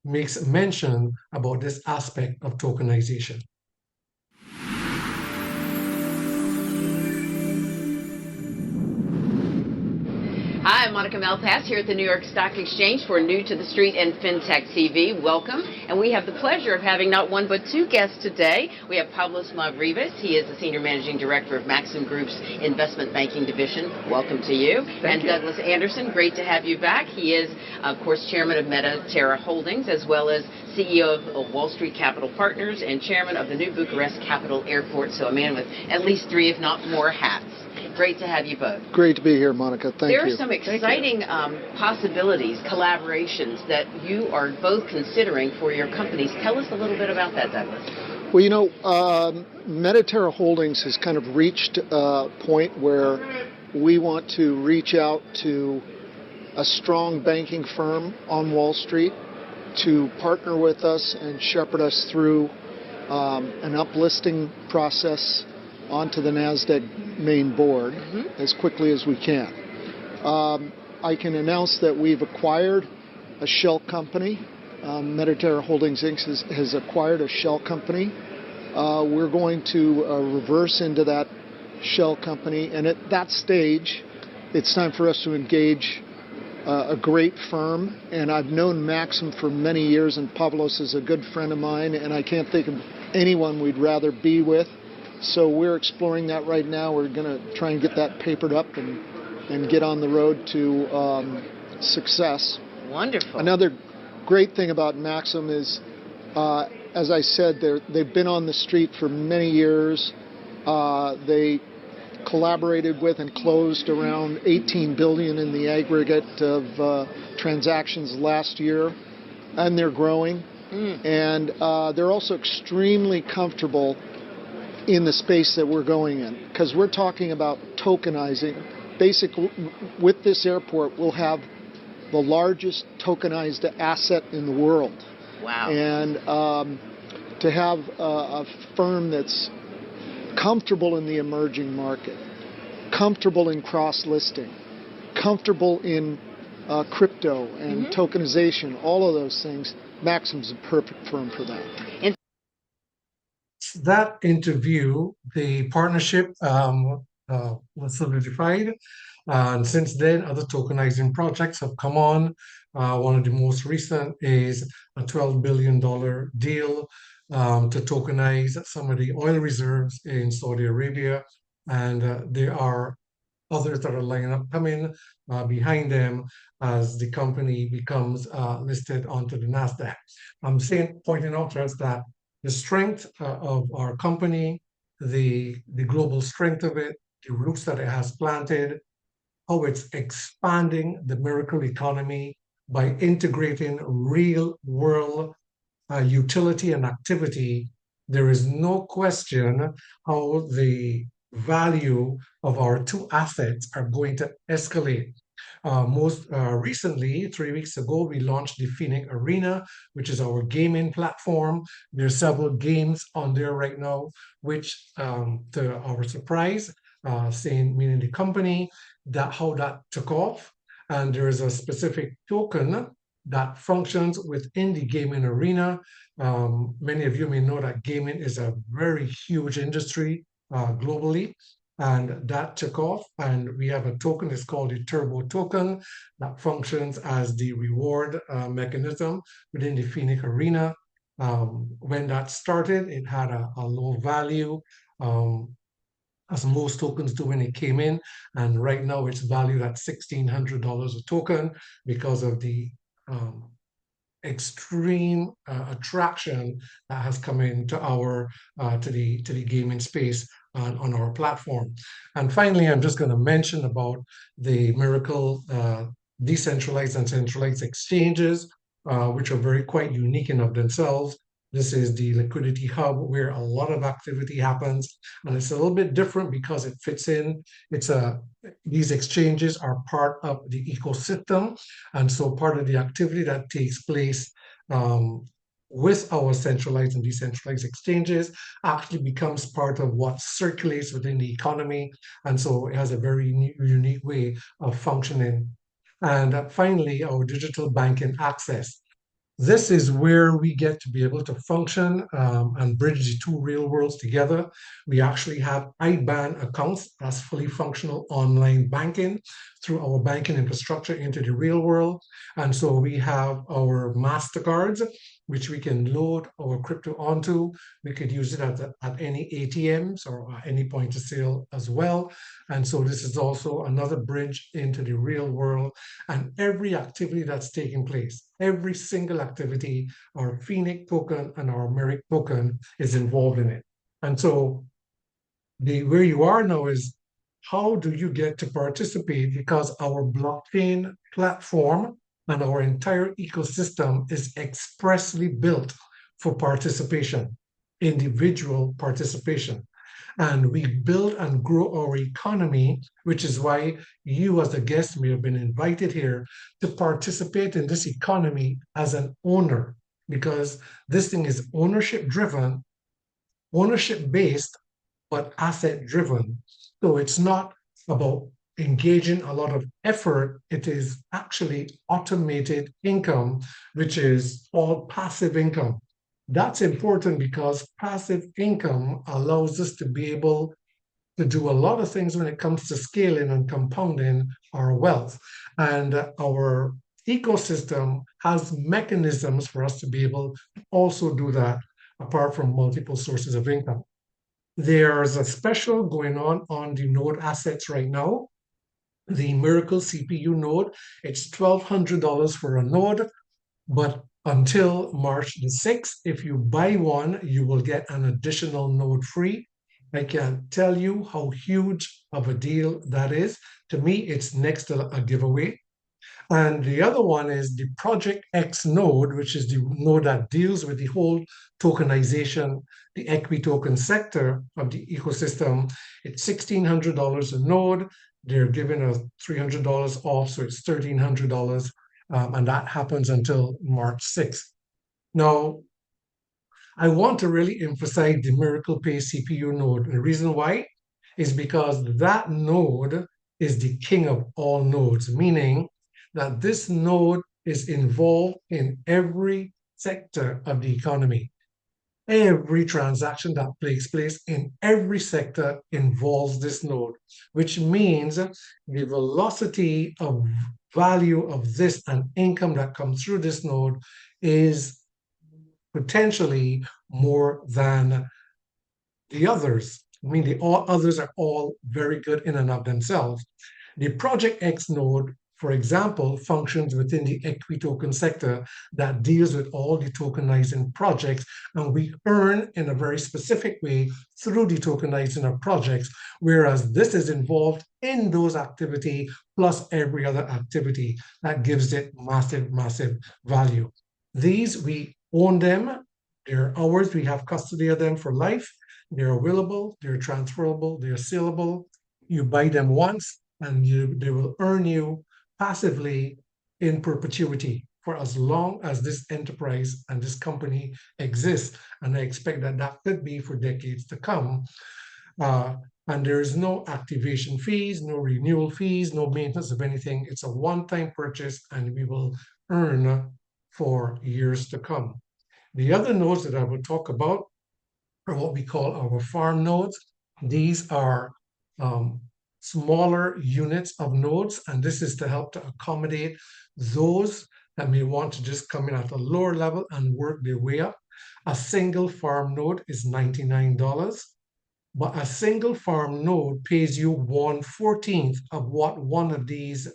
makes mention about this aspect of tokenization. Hi, I'm Monica Malpass here at the New York Stock Exchange for New to the Street and FinTech TV. Welcome. And we have the pleasure of having not one but two guests today. We have Pablo Mavrives. He is the Senior Managing Director of Maxim Group's Investment Banking Division. Welcome to you. Thank you. Douglas Anderson, great to have you back. He is, of course, Chairman of Meta-Terra Holdings, as well as CEO of Wall Street Capital Partners and Chairman of the New Bucharest Capital Airport. So a man with at least 3, if not more, hats. Great to have you both. Great to be here, Monica. Thank you. There are some exciting possibilities, collaborations that you are both considering for your companies. Tell us a little bit about that, Douglas. Well, you know, Meta-Terra Holdings has kind of reached a point where we want to reach out to a strong banking firm on Wall Street to partner with us and shepherd us through an uplisting process onto the NASDAQ main board as quickly as we can. I can announce that we've acquired a shell company. Meta-Terra Holdings Inc. has acquired a shell company. We're going to reverse into that shell company, and at that stage, it's time for us to engage a great firm. And I've known Maxim for many years, and Pavlos is a good friend of mine, and I can't think of anyone we'd rather be with. So we're exploring that right now. We're going to try and get that papered up and get on the road to success. Wonderful. Another great thing about Maxim is, as I said, they've been on the street for many years. They collaborated with and closed around $18 billion in the aggregate of transactions last year, and they're growing. And they're also extremely comfortable in the space that we're going in, because we're talking about tokenizing. Basically, with this airport, we'll have the largest tokenized asset in the world. Wow. And to have a firm that's comfortable in the emerging market, comfortable in cross-listing, comfortable in crypto and tokenization, all of those things, Maxim's a perfect firm for that. That interview, the partnership was solidified. And since then, other tokenizing projects have come on. One of the most recent is a $12 billion deal to tokenize some of the oil reserves in Saudi Arabia. And there are others that are lining up coming behind them as the company becomes listed onto the NASDAQ. I'm pointing out to us that the strength of our company, the global strength of it, the roots that it has planted, how it's expanding the miracle economy by integrating real world utility and activity. There is no question how the value of our two assets are going to escalate. Most recently, 3 weeks ago, we launched the Phoenix Arena, which is our gaming platform. There's several games on there right now, which, to our surprise, meaning the company, how that took off. And there is a specific token that functions within the gaming arena. Many of you may know that gaming is a very huge industry globally, and that took off. And we have a token, it's called the Turbo token, that functions as the reward mechanism within the Phoenix Arena. When that started, it had a low value, as most tokens do when it came in. And right now it's valued at $1,600 a token because of the extreme attraction that has come into our to the gaming space on our platform. And finally, I'm just going to mention about the Miracle decentralized and centralized exchanges, which are very quite unique in of themselves. This is the liquidity hub where a lot of activity happens, and it's a little bit different because it fits in. These exchanges are part of the ecosystem, and so part of the activity that takes place with our centralized and decentralized exchanges actually becomes part of what circulates within the economy, and so it has a very unique way of functioning. And finally, our digital banking access. This is where we get to be able to function and bridge the two real worlds together. We actually have IBAN accounts as fully functional online banking through our banking infrastructure into the real world. And so we have our MasterCards, which we can load our crypto onto. We could use it at any ATMs or any point of sale as well. And so this is also another bridge into the real world. And every activity that's taking place, every single activity, our Phoenix token and our Merit token is involved in it. And so where you are now is, how do you get to participate? Because our blockchain platform and our entire ecosystem is expressly built for participation, individual participation. And we build and grow our economy, which is why you as a guest may have been invited here to participate in this economy as an owner, because this thing is ownership driven, ownership based, but asset driven. So it's not about engaging a lot of effort. It is actually automated income, which is all passive income. That's important because passive income allows us to be able to do a lot of things when it comes to scaling and compounding our wealth. And our ecosystem has mechanisms for us to be able to also do that, apart from multiple sources of income. There's a special going on the node assets right now. The Miracle CPU node, it's $1,200 for a node, but until March the 6th, if you buy one, you will get an additional node free. I can't tell you how huge of a deal that is. To me, it's next to a giveaway. And the other one is the Project X node, which is the node that deals with the whole tokenization, the equity token sector of the ecosystem. It's $1,600 a node. They're giving us $300 off, so it's $1,300. And that happens until March 6th. Now, I want to really emphasize the Miracle Pay CPU node. And the reason why is because that node is the king of all nodes, meaning that this node is involved in every sector of the economy. every transaction that takes place in every sector involves this node, which means the velocity of value of this and income that comes through this node is potentially more than the others. I mean, the all others are all very good in and of themselves. The Project X node, for example, functions within the equity token sector that deals with all the tokenizing projects, and we earn in a very specific way through the tokenizing of projects, whereas this is involved in those activity plus every other activity that gives it massive, massive value. These, we own them, they're ours, we have custody of them for life, they're available, they're transferable, they're saleable. You buy them once and they will earn you passively in perpetuity for as long as this enterprise and this company exists. And I expect that that could be for decades to come. And there is no activation fees, no renewal fees, no maintenance of anything. It's a one-time purchase and we will earn for years to come. The other nodes that I will talk about are what we call our farm nodes. These are smaller units of nodes, and this is to help to accommodate those that may want to just come in at a lower level and work their way up. A single farm node is $99, but a single farm node pays you 1/14 of what one of these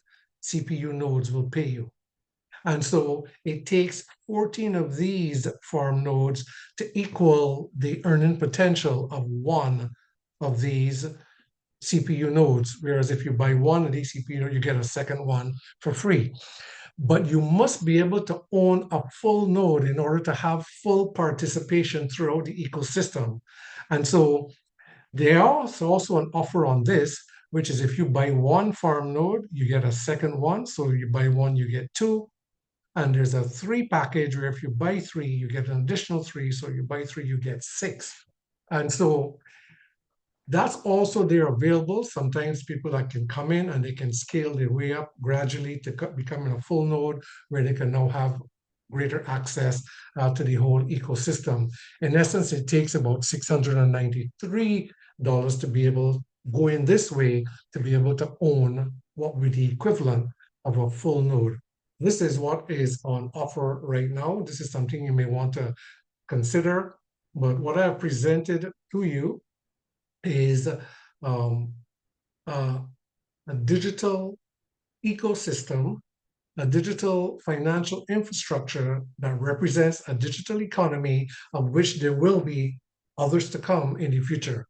CPU nodes will pay you. And so it takes 14 of these farm nodes to equal the earning potential of one of these CPU nodes. Whereas if you buy one of these CPU nodes, you get a second one for free. But you must be able to own a full node in order to have full participation throughout the ecosystem. And so there's also an offer on this, which is if you buy one farm node, you get a second one. So you buy one, you get two. And there's a 3 package where if you buy 3, you get an additional 3. So you buy 3, you get 6. And so that's also there available. Sometimes people that can come in and they can scale their way up gradually to becoming a full node where they can now have greater access to the whole ecosystem. In essence, it takes about $693 to be able to go in this way to be able to own what would be the equivalent of a full node. This is what is on offer right now. This is something you may want to consider. But what I have presented to you is a digital ecosystem, a digital financial infrastructure that represents a digital economy of which there will be others to come in the future.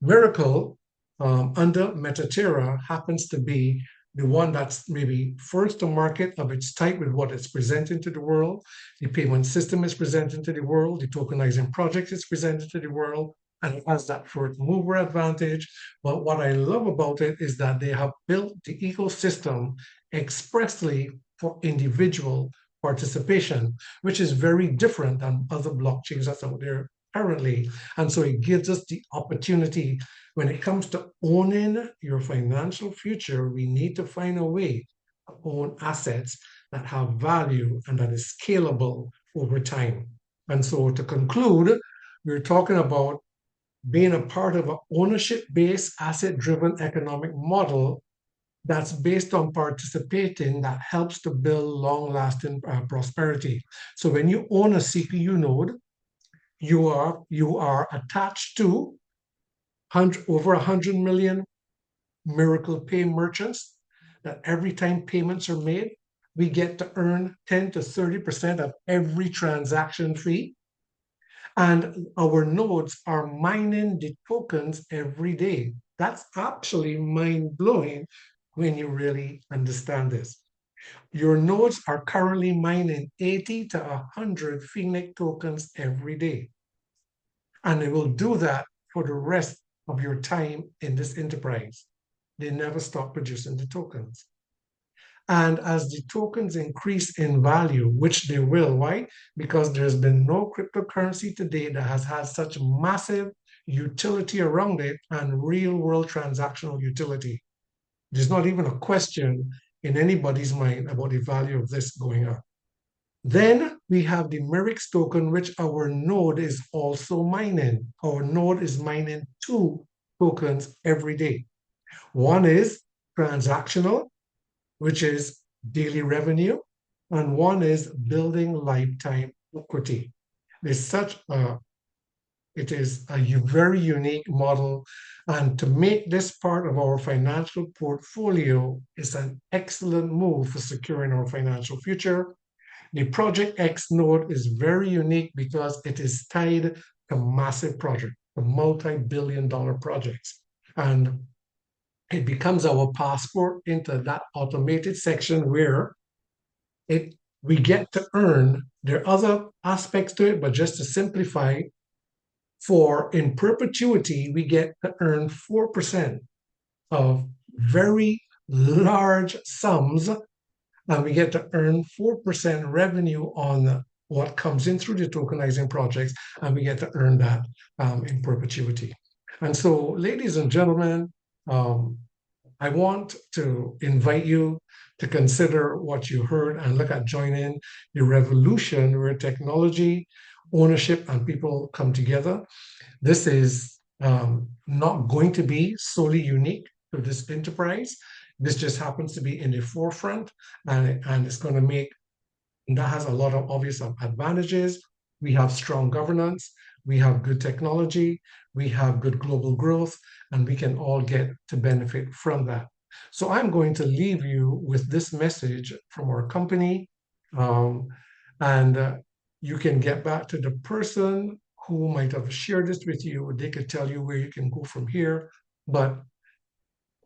Miracle under Metaterra happens to be the one that's maybe first to market of its type with what it's presenting to the world. The payment system is presenting to the world. The tokenizing project is presented to the world. And it has that first mover advantage. But what I love about it is that they have built the ecosystem expressly for individual participation, which is very different than other blockchains that's out there currently. And so it gives us the opportunity when it comes to owning your financial future, we need to find a way to own assets that have value and that is scalable over time. And so to conclude, we're talking about being a part of an ownership-based, asset-driven economic model that's based on participating that helps to build long-lasting prosperity. So when you own a CPU node, you are attached to over 100 million Miracle Pay merchants that every time payments are made, we get to earn 10 to 30% of every transaction fee. And our nodes are mining the tokens every day. That's actually mind-blowing when you really understand this. Your nodes are currently mining 80 to 100 Phoenix tokens every day. And they will do that for the rest of your time in this enterprise. They never stop producing the tokens. And as the tokens increase in value, which they will, why? Because there's been no cryptocurrency today that has had such massive utility around it and real world transactional utility. There's not even a question in anybody's mind about the value of this going up. Then we have the Merix token, which our node is also mining. Our node is mining 2 tokens every day. One is transactional, which is daily revenue, and one is building lifetime equity. It is a very unique model, and to make this part of our financial portfolio is an excellent move for securing our financial future. The Project X node is very unique because it is tied to massive projects, to multi-billion-dollar projects. And it becomes our passport into that automated section where we get to earn. There are other aspects to it, but just to simplify, in perpetuity, we get to earn 4% of very large sums, and we get to earn 4% revenue on what comes in through the tokenizing projects, and we get to earn that in perpetuity. And so, ladies and gentlemen, I want to invite you to consider what you heard and look at joining the revolution where technology, ownership, and people come together. This is not going to be solely unique to this enterprise. This just happens to be in the forefront, and it's going to make, that has a lot of obvious advantages. We have strong governance, we have good technology, we have good global growth, and we can all get to benefit from that. So I'm going to leave you with this message from our company, and you can get back to the person who might have shared this with you. They could tell you where you can go from here, but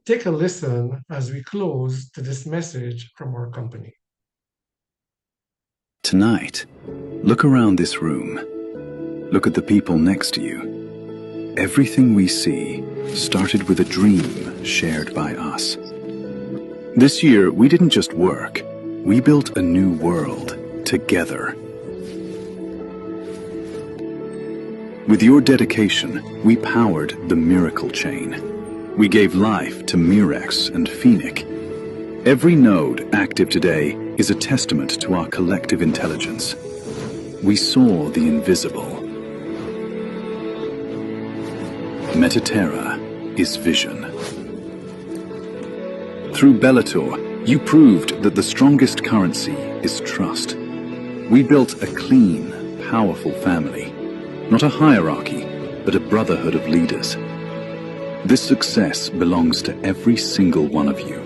take a listen as we close to this message from our company. Tonight, look around this room. Look at the people next to you. Everything we see started with a dream shared by us. This year, we didn't just work. We built a new world together. With your dedication, we powered the Miracle Chain. We gave life to Mirex and Phoenix. Every node active today is a testament to our collective intelligence. We saw the invisible. Metaterra is vision. Through Bellator, you proved that the strongest currency is trust. We built a clean, powerful family. Not a hierarchy, but a brotherhood of leaders. This success belongs to every single one of you.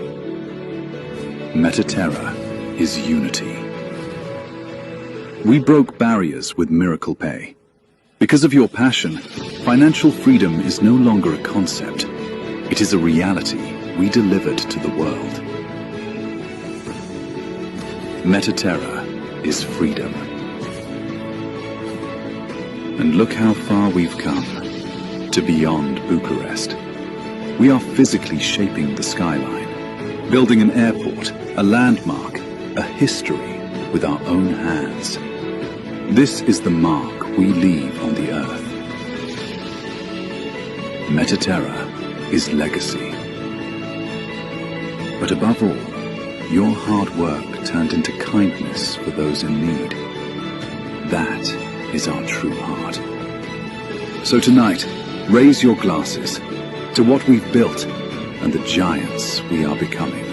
Metaterra is unity. We broke barriers with Miracle Pay. Because of your passion, financial freedom is no longer a concept. It is a reality we delivered to the world. Metaterra is freedom. And look how far we've come, to beyond Bucharest. We are physically shaping the skyline, building an airport, a landmark, a history with our own hands. This is the mark we leave on the earth. Metaterra is legacy. But above all, your hard work turned into kindness for those in need. That is our true heart. So tonight, raise your glasses to what we've built and the giants we are becoming.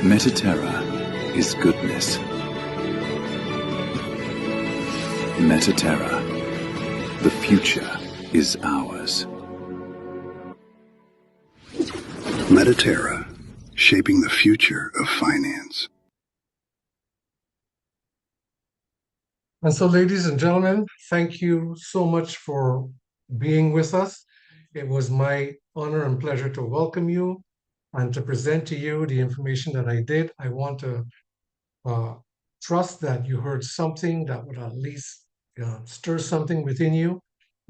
Metaterra is goodness. Metaterra, the future is ours. Metaterra, shaping the future of finance. And so, ladies and gentlemen, thank you so much for being with us. It was my honor and pleasure to welcome you and to present to you the information that I did. I want to trust that you heard something that would at least stir something within you,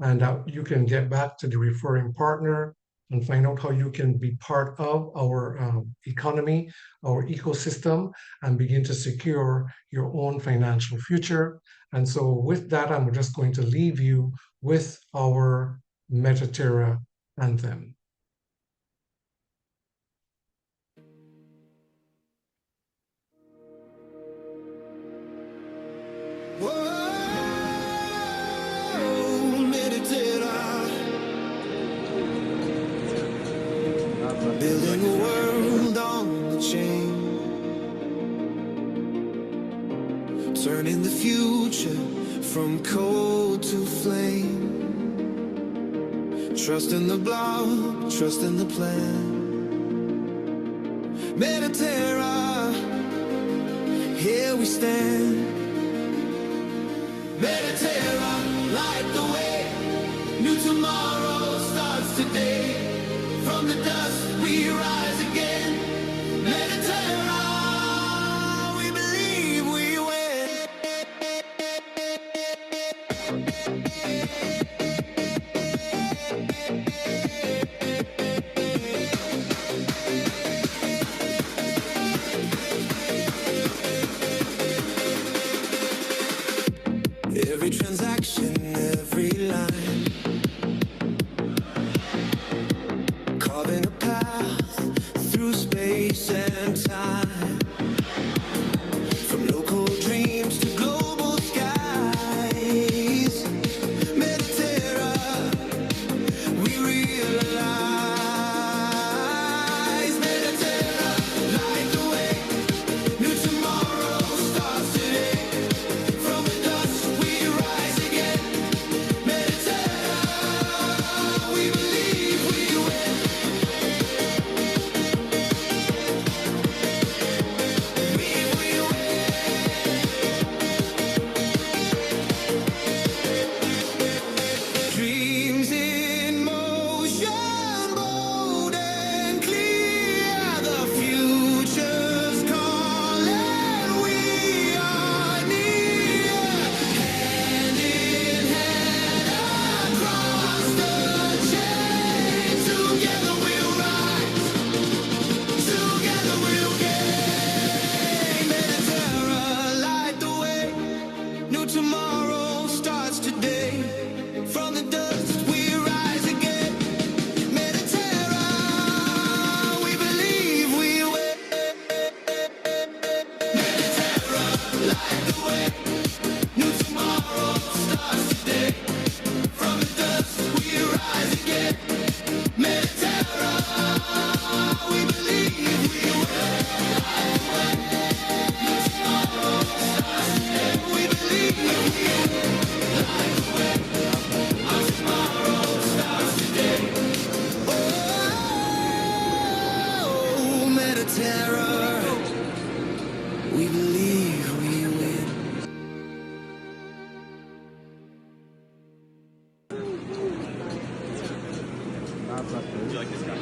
and that you can get back to the referring partner and find out how you can be part of our economy, our ecosystem, and begin to secure your own financial future. And so with that, I'm just going to leave you with our Metaterra anthem. turning the future from cold to flame. Trust in the block, trust in the plan. Mediterra, here we stand. Mediterra, light the way. New tomorrow starts today. From the dust we rise again. Mediterra, we believe we win. Every transaction, every line, carving a path through space and time. From local dreams to global skies, Mediterra, we realize. Mediterra, light the way. New tomorrow starts today. From the dust we rise again. Mediterra, we believe we win. We win. Dreams in motion, bold and clear. The future's calling, we are near. Hand in hand across the chain. Together we'll rise, together we'll gain. Mediterra, light the way. New tomorrow starts today. From the dust we rise again. Mediterra, we believe we win. Mediterra, light the way. New tomorrow starts today. From the dust we rise again. Mediterra, we believe we win. New tomorrow starts today. We believe we win. Light the way. Our tomorrow starts today. Oh, Mediterra, we believe we win. Would you like this guy?